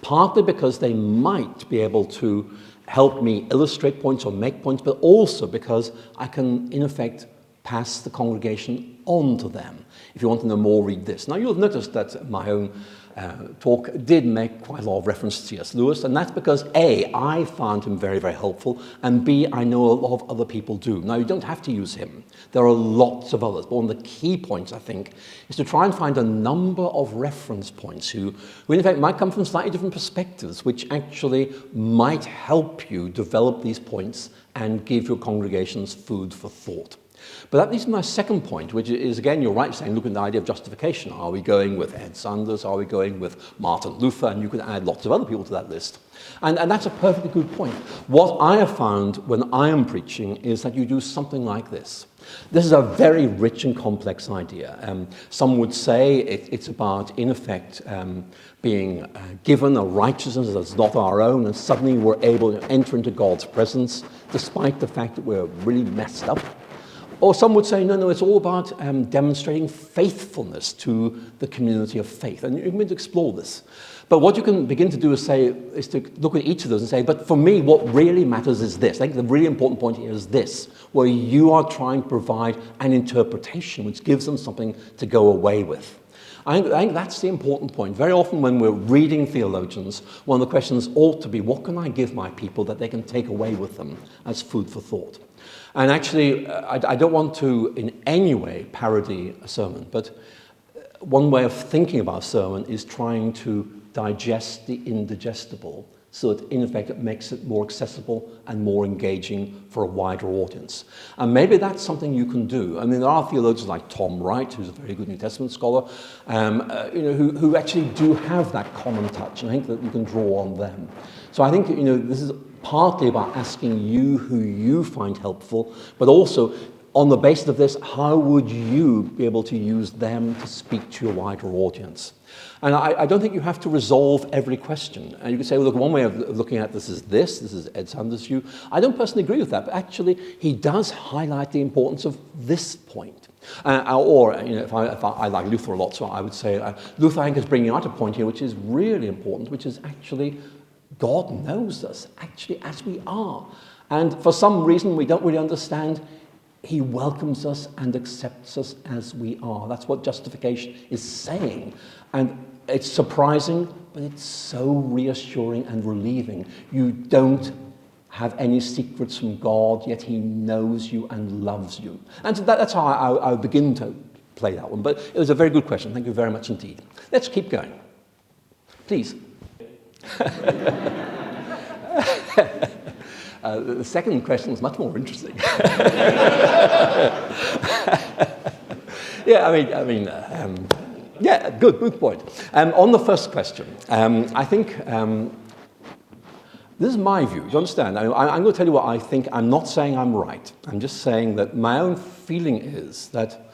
Partly because they might be able to help me illustrate points or make points, but also because I can, in effect, pass the congregation on to them. If you want to know more, read this. Now, you'll notice that my own talk did make quite a lot of reference to C.S. Lewis, and that's because A, I found him very, very helpful, and B, I know a lot of other people do. Now, you don't have to use him. There are lots of others, but one of the key points, I think, is to try and find a number of reference points who in effect might come from slightly different perspectives, which actually might help you develop these points and give your congregations food for thought. But that leads to my second point, which is, again, you're right saying, look at the idea of justification. Are we going with Ed Sanders? Are we going with Martin Luther? And you could add lots of other people to that list. And that's a perfectly good point. What I have found when I am preaching is that you do something like this. This is a very rich and complex idea. Some would say it's about, in effect, being given a righteousness that's not our own, and suddenly we're able to enter into God's presence, despite the fact that we're really messed up. Or some would say, no, it's all about demonstrating faithfulness to the community of faith. And you're going to explore this. But what you can begin to do is to look at each of those and say, but for me, what really matters is this. I think the really important point here is this, where you are trying to provide an interpretation which gives them something to go away with. I think that's the important point. Very often when we're reading theologians, one of the questions ought to be, what can I give my people that they can take away with them as food for thought? And actually, I don't want to in any way parody a sermon, but one way of thinking about a sermon is trying to digest the indigestible so that, in effect, it makes it more accessible and more engaging for a wider audience. And maybe that's something you can do. I mean, there are theologians like Tom Wright, who's a very good New Testament scholar, who actually do have that common touch, and I think that you can draw on them. So I think, this is partly about asking you who you find helpful, but also, on the basis of this, how would you be able to use them to speak to your wider audience? And I don't think you have to resolve every question. And you could say, well, look, one way of looking at this is Ed Sanders' view. I don't personally agree with that, but actually he does highlight the importance of this point. If I like Luther a lot, so I would say Luther, I think, is bringing out a point here which is really important, which is actually God knows us actually as we are. And for some reason we don't really understand, he welcomes us and accepts us as we are. That's what justification is saying. And it's surprising, but it's so reassuring and relieving. You don't have any secrets from God, yet he knows you and loves you. And so that's how I begin to play that one. But it was a very good question. Thank you very much indeed. Let's keep going. Please. The second question is much more interesting. Good point. On the first question, I think this is my view. Do you understand? I'm going to tell you what I think. I'm not saying I'm right. I'm just saying that my own feeling is that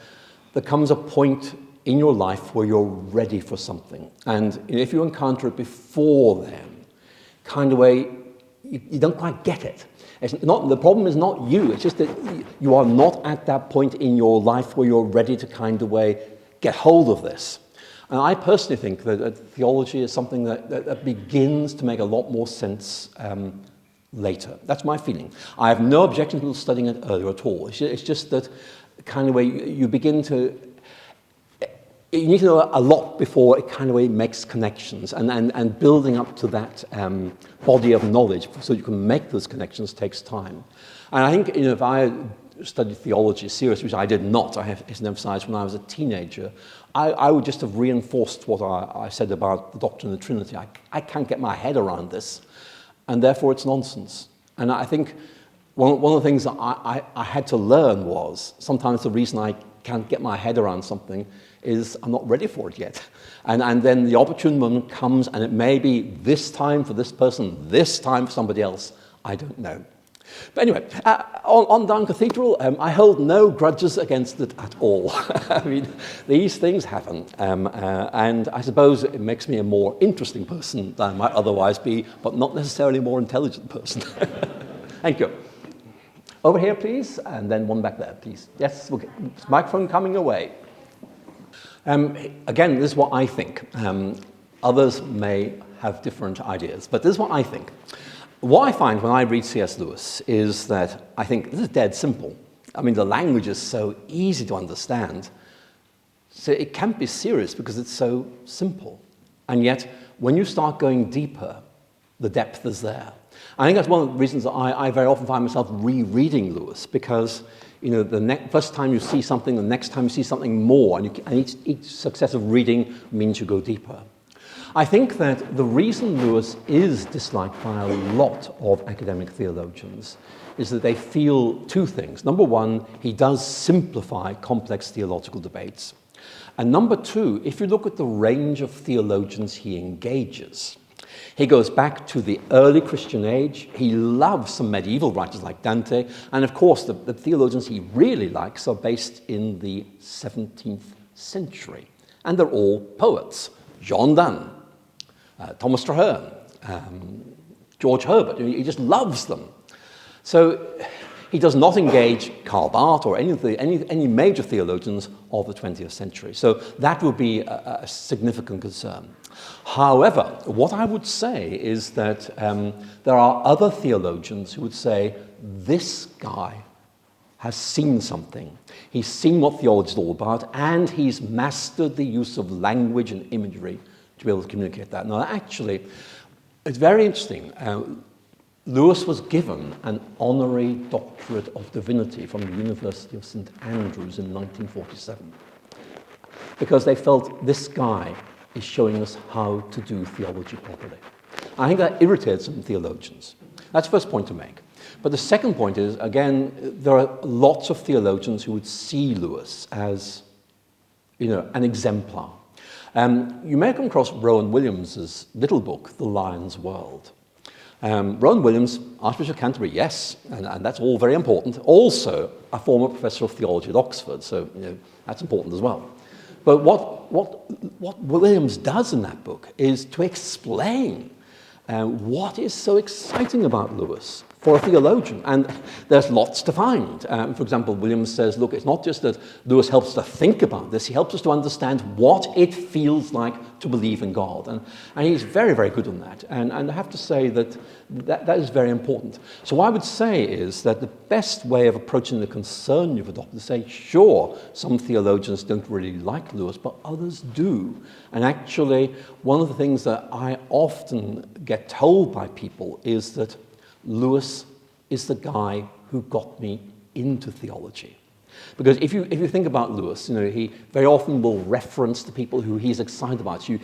there comes a point in your life where you're ready for something. And if you encounter it before then, kind of way, you don't quite get it. The problem is not you. It's just that you are not at that point in your life where you're ready to kind of way get hold of this. And I personally think that theology is something that begins to make a lot more sense later. That's my feeling. I have no objection to studying it earlier at all. It's just that kind of way you begin to... You need to know a lot before it kind of way makes connections, and building up to that body of knowledge so you can make those connections takes time. And I think if I studied theology seriously, which I did not, I have to emphasize, when I was a teenager, I would just have reinforced what I said about the doctrine of the Trinity. I can't get my head around this, and therefore it's nonsense. And I think one of the things that I had to learn was sometimes the reason I can't get my head around something is I'm not ready for it yet. And then the opportune moment comes, and it may be this time for this person, this time for somebody else. I don't know. But anyway, on Down Cathedral, I hold no grudges against it at all. I mean, these things happen, and I suppose it makes me a more interesting person than I might otherwise be, but not necessarily a more intelligent person. Thank you. Over here, please, and then one back there, please. Yes, okay. Microphone coming away. Again, this is what I think. Others may have different ideas, but this is what I think. What I find when I read C.S. Lewis is that I think this is dead simple. I mean, the language is so easy to understand, so it can't be serious because it's so simple. And yet, when you start going deeper, the depth is there. I think that's one of the reasons that I very often find myself rereading Lewis, because the first time you see something, the next time you see something more, and each successive reading means you go deeper. I think that the reason Lewis is disliked by a lot of academic theologians is that they feel two things. Number one, he does simplify complex theological debates. And number two, if you look at the range of theologians he engages, he goes back to the early Christian age. He loves some medieval writers like Dante. And of course, the theologians he really likes are based in the 17th century. And they're all poets. John Donne, Thomas Traherne, George Herbert. He just loves them. So he does not engage Karl Barth or any major theologians of the 20th century. So that would be a significant concern. However, what I would say is that there are other theologians who would say, this guy has seen something. He's seen what theology is all about, and he's mastered the use of language and imagery to be able to communicate that. Now, actually, it's very interesting. Lewis was given an honorary doctorate of divinity from the University of St. Andrews in 1947 because they felt this guy is showing us how to do theology properly. I think that irritated some theologians. That's the first point to make. But the second point is, again, there are lots of theologians who would see Lewis as, an exemplar. You may come across Rowan Williams's little book, The Lion's World. Rowan Williams, Archbishop of Canterbury, yes, and that's all very important. Also, a former professor of theology at Oxford, so that's important as well. But what Williams does in that book is to explain what is so exciting about Lewis for a theologian, and there's lots to find. For example, Williams says, look, it's not just that Lewis helps us to think about this, he helps us to understand what it feels like to believe in God, and he's very, very good on that, and I have to say that is very important. So what I would say is that the best way of approaching the concern you've adopted is to say, sure, some theologians don't really like Lewis, but others do, and actually, one of the things that I often get told by people is that Lewis is the guy who got me into theology. Because if you think about Lewis, he very often will reference the people who he's excited about. You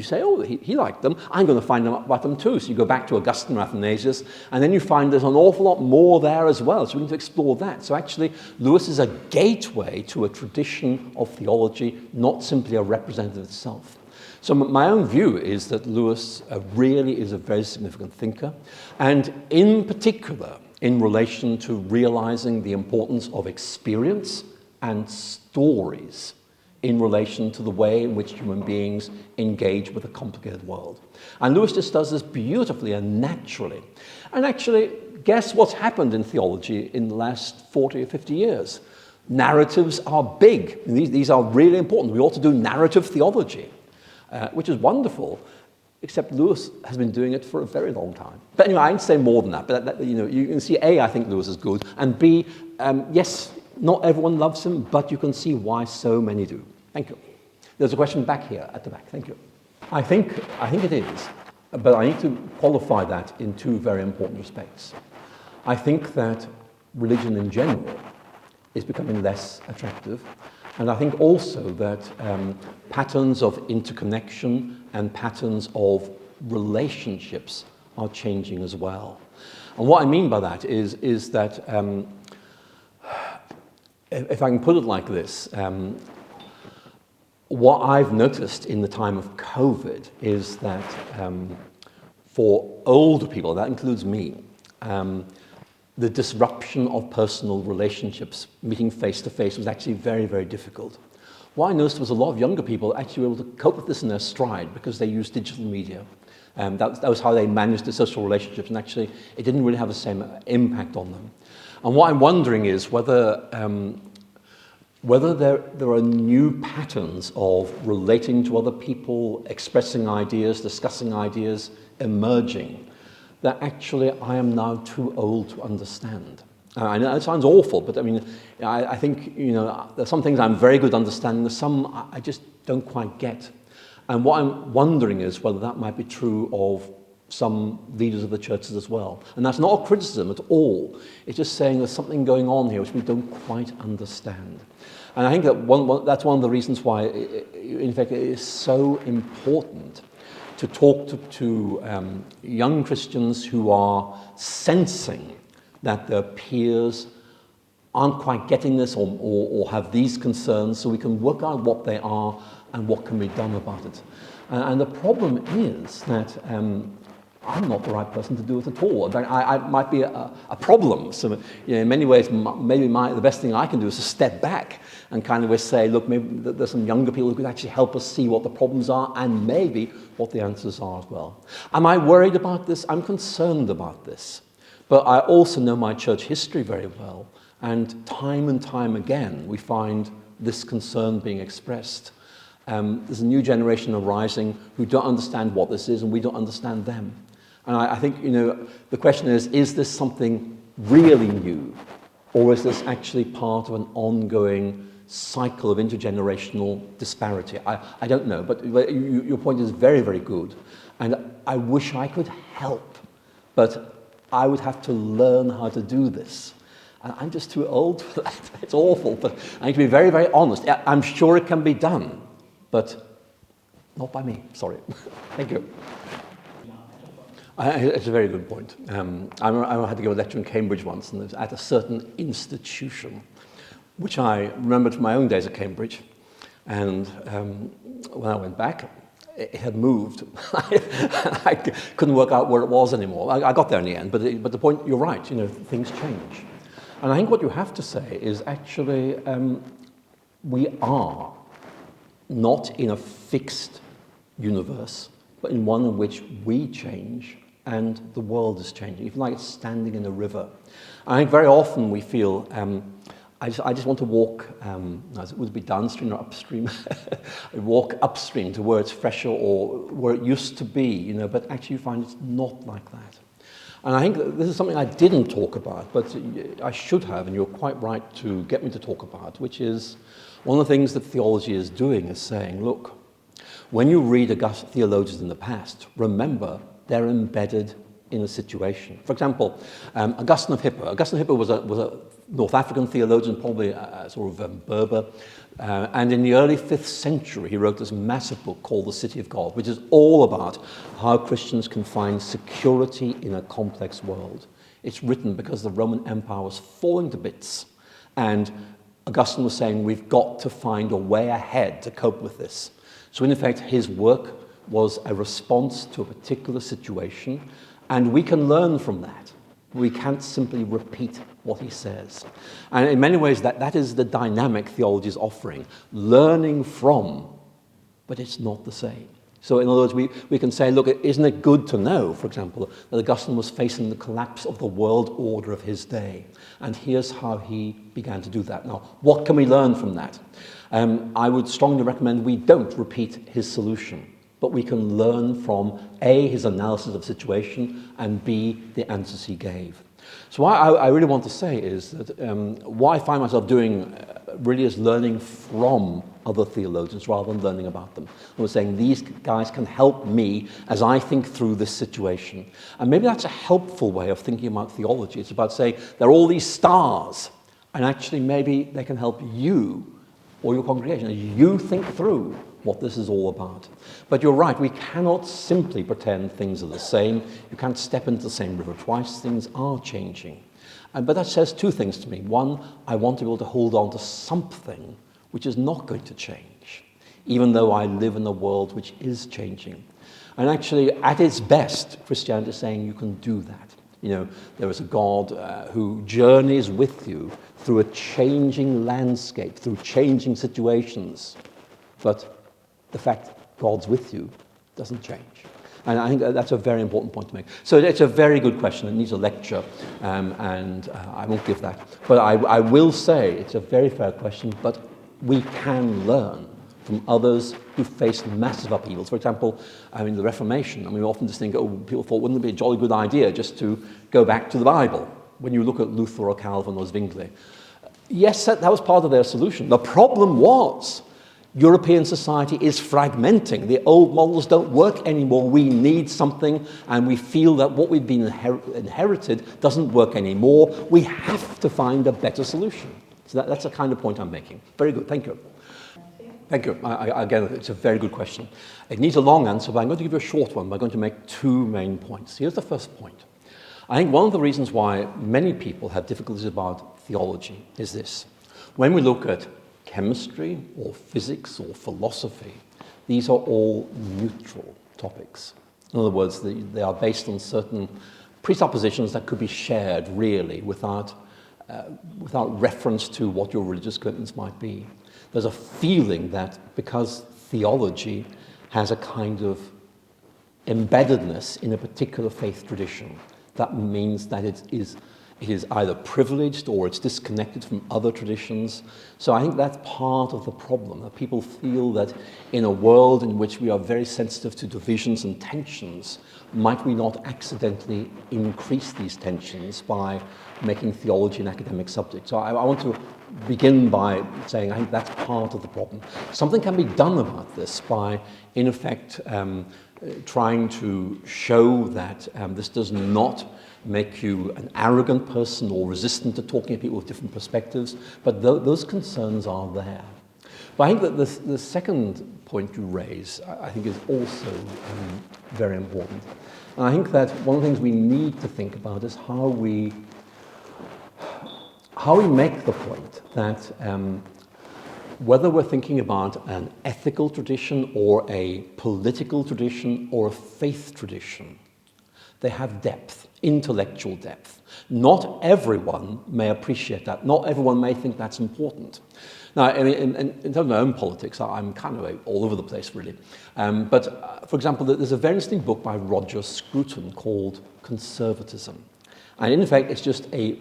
say, oh, he liked them. I'm going to find out about them too. So you go back to Augustine or Athanasius, and then you find there's an awful lot more there as well. So we need to explore that. So actually, Lewis is a gateway to a tradition of theology, not simply a representative itself. So my own view is that Lewis really is a very significant thinker, and in particular, in relation to realizing the importance of experience and stories in relation to the way in which human beings engage with a complicated world. And Lewis just does this beautifully and naturally. And actually, guess what's happened in theology in the last 40 or 50 years? Narratives are big. These are really important. We ought to do narrative theology. Which is wonderful, except Lewis has been doing it for a very long time. But anyway, I can say more than that. But you can see, A, I think Lewis is good, and B, yes, not everyone loves him, but you can see why so many do. Thank you. There's a question back here at the back. Thank you. I think it is, but I need to qualify that in two very important respects. I think that religion in general is becoming less attractive. And I think also that patterns of interconnection and patterns of relationships are changing as well. And what I mean by that is that, if I can put it like this, what I've noticed in the time of COVID is that for older people, that includes me, the disruption of personal relationships, meeting face to face, was actually very, very difficult. What I noticed was a lot of younger people actually were able to cope with this in their stride because they used digital media. That was how they managed the social relationships, and actually it didn't really have the same impact on them. And what I'm wondering is whether there are new patterns of relating to other people, expressing ideas, discussing ideas, emerging, that actually I am now too old to understand. I know it sounds awful, but I mean, I think, there's some things I'm very good at understanding, there's some I just don't quite get. And what I'm wondering is whether that might be true of some leaders of the churches as well. And that's not a criticism at all. It's just saying there's something going on here which we don't quite understand. And I think that that's one of the reasons why, in fact, it is so important to talk to young Christians who are sensing that their peers aren't quite getting this or have these concerns, so we can work out what they are and what can be done about it. And the problem is that I'm not the right person to do it at all. I might be a problem. So, in many ways, maybe the best thing I can do is to step back and kind of say, look, maybe there's some younger people who could actually help us see what the problems are and maybe what the answers are as well. Am I worried about this? I'm concerned about this. But I also know my church history very well. And time again, we find this concern being expressed. There's a new generation arising who don't understand what this is, and we don't understand them. And I think, the question is this something really new? Or is this actually part of an ongoing cycle of intergenerational disparity? I don't know, but your point is very, very good. And I wish I could help, but I would have to learn how to do this. And I'm just too old for that. It's awful, but I need to be very, very honest. I'm sure it can be done, but not by me, sorry. Thank you. It's a very good point. I had to give a lecture in Cambridge once, and it was at a certain institution, which I remembered from my own days at Cambridge. And when I went back, it had moved. I couldn't work out where it was anymore. I got there in the end, but the point, you're right, things change. And I think what you have to say is actually we are not in a fixed universe, but in one in which we change and the world is changing, even like it's standing in a river. I think very often we feel, I just want to walk, would it be downstream or upstream? Walk upstream to where it's fresher or where it used to be, but actually you find it's not like that. And I think that this is something I didn't talk about, but I should have, and you're quite right to get me to talk about, which is one of the things that theology is doing is saying, look, when you read theologians in the past, remember they're embedded in a situation. For example, Augustine of Hippo. Augustine of Hippo was a North African theologian, probably a sort of Berber, and in the early 5th century he wrote this massive book called The City of God, which is all about how Christians can find security in a complex world. It's written because the Roman Empire was falling to bits, and Augustine was saying we've got to find a way ahead to cope with this. So in effect, his work was a response to a particular situation, and we can learn from that. We can't simply repeat what he says. And in many ways, that is the dynamic theology is offering. Learning from, but it's not the same. So in other words, we can say, look, isn't it good to know, for example, that Augustine was facing the collapse of the world order of his day? And here's how he began to do that. Now, what can we learn from that? I would strongly recommend we don't repeat his solution, but we can learn from A, his analysis of the situation, and B, the answers he gave. So what I really want to say is that what I find myself doing really is learning from other theologians rather than learning about them. I was saying these guys can help me as I think through this situation. And maybe that's a helpful way of thinking about theology. It's about saying there are all these stars, and actually maybe they can help you or your congregation as you think through what this is all about. But you're right, we cannot simply pretend things are the same. You can't step into the same river twice. Things are changing. But that says two things to me. One, I want to be able to hold on to something which is not going to change, even though I live in a world which is changing. And actually, at its best, Christianity is saying you can do that. there is a God who journeys with you through a changing landscape, through changing situations. But the fact God's with you doesn't change. And I think that's a very important point to make. So it's a very good question. It needs a lecture, and I won't give that. But I will say it's a very fair question, but we can learn from others who faced massive upheavals. For example, the Reformation. We often just think, people thought, wouldn't it be a jolly good idea just to go back to the Bible? When you look at Luther or Calvin or Zwingli. Yes, that was part of their solution. The problem was European society is fragmenting. The old models don't work anymore. We need something, and we feel that what we've been inherited doesn't work anymore. We have to find a better solution. So that's the kind of point I'm making. Very good. Thank you. Thank you. Again, it's a very good question. It needs a long answer, but I'm going to give you a short one. I'm going to make two main points. Here's the first point. I think one of the reasons why many people have difficulties about theology is this. When we look at chemistry or physics or philosophy, these are all neutral topics. In other words, they are based on certain presuppositions that could be shared really without reference to what your religious commitments might be. There's a feeling that because theology has a kind of embeddedness in a particular faith tradition, that means that it is either privileged or it's disconnected from other traditions. So I think that's part of the problem, that people feel that in a world in which we are very sensitive to divisions and tensions, might we not accidentally increase these tensions by making theology an academic subject? So I want to begin by saying I think that's part of the problem. Something can be done about this by, in effect, trying to show that this does not make you an arrogant person or resistant to talking to people with different perspectives, but those concerns are there. But I think that the second point you raise, I think, is also very important. And I think that one of the things we need to think about is how we make the point that whether we're thinking about an ethical tradition or a political tradition or a faith tradition, they have depth, intellectual depth. Not everyone may appreciate that. Not everyone may think that's important. Now, in terms of my own politics, I'm kind of all over the place, really. But, for example, there's a very interesting book by Roger Scruton called Conservatism. And in fact, it's just a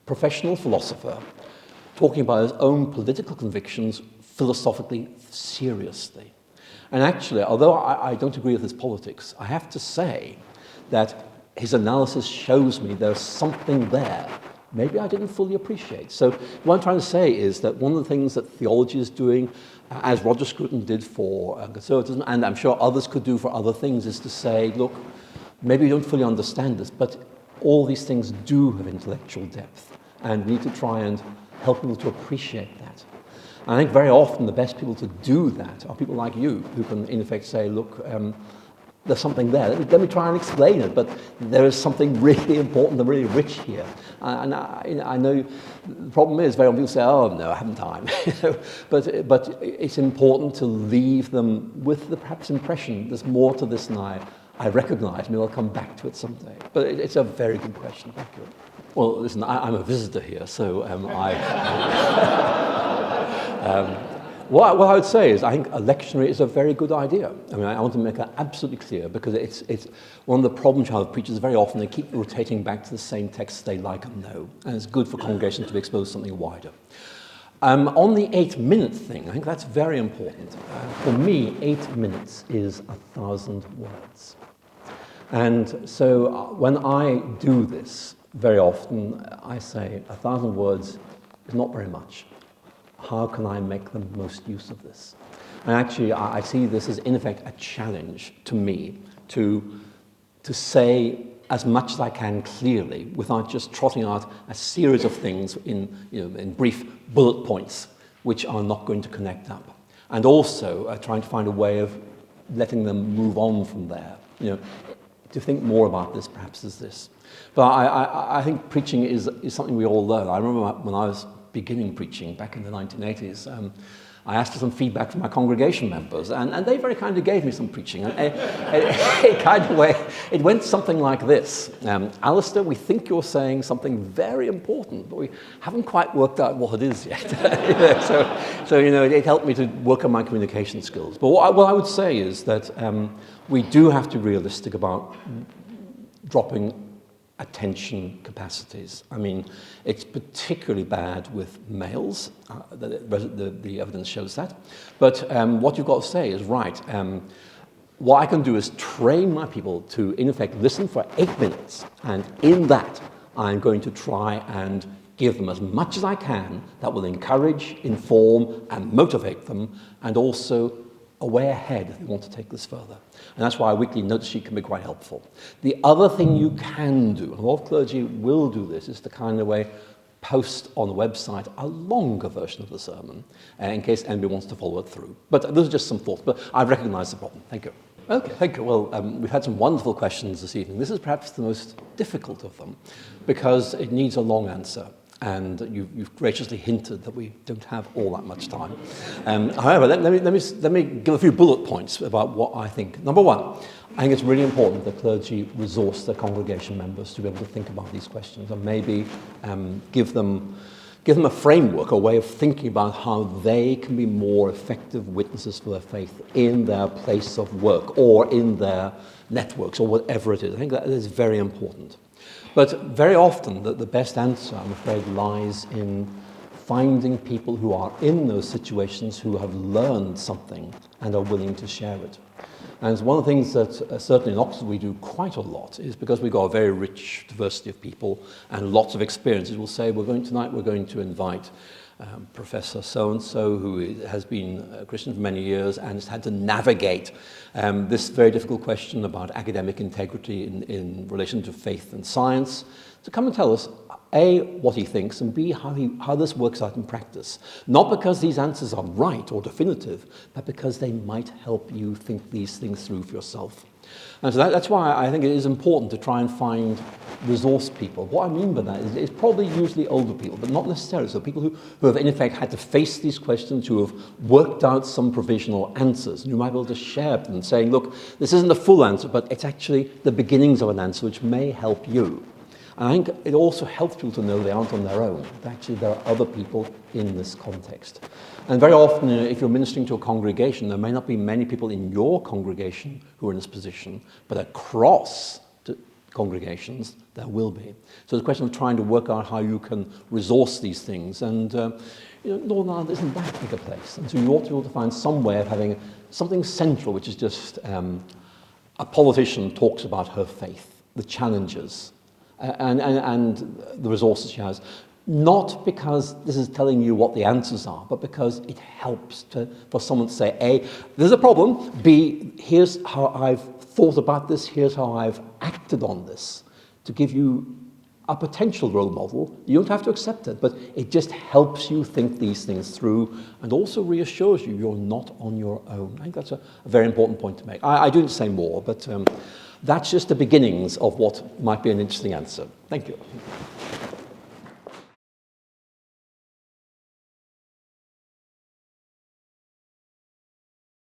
professional philosopher talking about his own political convictions philosophically, seriously. And actually, although I don't agree with his politics, I have to say that his analysis shows me there's something there maybe I didn't fully appreciate. So what I'm trying to say is that one of the things that theology is doing, as Roger Scruton did for conservatism, and I'm sure others could do for other things, is to say, look, maybe you don't fully understand this, but all these things do have intellectual depth, and we need to try and help people to appreciate that. And I think very often the best people to do that are people like you, who can in effect say, look, there's something there. Let me try and explain it, but there is something really important and really rich here. And I know the problem is very often people say, oh, no, I haven't time. But it's important to leave them with the perhaps impression there's more to this than I recognize. Maybe I'll come back to it someday. But it's a very good question. Thank you. Well, listen, I'm a visitor here, so what I would say is I think a lectionary is a very good idea. I mean, I want to make that absolutely clear, because it's one of the problems you have with preachers very often. They keep rotating back to the same texts they like and know, and it's good for congregations to be exposed to something wider. On the 8-minute thing, I think that's very important. For me, 8 minutes is 1,000 words. And so when I do this, very often I say 1,000 words is not very much. How can I make the most use of this? And actually, I see this as, in effect, a challenge to me to say as much as I can clearly without just trotting out a series of things in brief bullet points which are not going to connect up. And also trying to find a way of letting them move on from there. To think more about this, perhaps, is this. But I think preaching is something we all learn. I remember when I was beginning preaching back in the 1980s, I asked for some feedback from my congregation members, and they very kindly gave me some preaching. And it kind of way, it went something like this. Alister, we think you're saying something very important, but we haven't quite worked out what it is yet. So it helped me to work on my communication skills. But what I would say is that we do have to be realistic about dropping attention capacities. I mean, it's particularly bad with males. The evidence shows that. But what you've got to say is, right, what I can do is train my people to, in effect, listen for 8 minutes. And in that, I'm going to try and give them as much as I can that will encourage, inform, and motivate them, and also a way ahead if you want to take this further. And that's why a weekly note sheet can be quite helpful. The other thing you can do, and a lot of clergy will do this, is to kind of post on the website a longer version of the sermon in case anybody wants to follow it through. But those are just some thoughts, but I've recognized the problem. Thank you. Okay, thank you. Well, we've had some wonderful questions this evening. This is perhaps the most difficult of them because it needs a long answer. And you've graciously hinted that we don't have all that much time. However, let me give a few bullet points about what I think. Number one, I think it's really important that clergy resource their congregation members to be able to think about these questions and maybe give them a framework, a way of thinking about how they can be more effective witnesses for their faith in their place of work or in their networks or whatever it is. I think that is very important. But very often, the best answer, I'm afraid, lies in finding people who are in those situations who have learned something and are willing to share it. And one of the things that certainly in Oxford we do quite a lot is because we've got a very rich diversity of people and lots of experiences. We'll say, tonight we're going to invite Professor so-and-so, who has been a Christian for many years and has had to navigate this very difficult question about academic integrity in relation to faith and science, to come and tell us, A, what he thinks, and B, how this works out in practice. Not because these answers are right or definitive, but because they might help you think these things through for yourself. And so that's why I think it is important to try and find resource people. What I mean by that is it's probably usually older people, but not necessarily. So people who have in effect had to face these questions, who have worked out some provisional answers, and you might be able to share them saying, look, this isn't the full answer, but it's actually the beginnings of an answer which may help you. And I think it also helps people to know they aren't on their own. Actually, there are other people in this context. And very often, if you're ministering to a congregation, there may not be many people in your congregation who are in this position, but across congregations, there will be. So it's a question of trying to work out how you can resource these things. And Northern Ireland isn't that big a place. And so you ought to be able to find some way of having something central, which is just a politician talks about her faith, the challenges, and the resources she has. Not because this is telling you what the answers are, but because it helps for someone to say, A, there's a problem, B, here's how I've thought about this, here's how I've acted on this, to give you a potential role model. You don't have to accept it, but it just helps you think these things through and also reassures you you're not on your own. I think that's a very important point to make. I do say more, but that's just the beginnings of what might be an interesting answer. Thank you.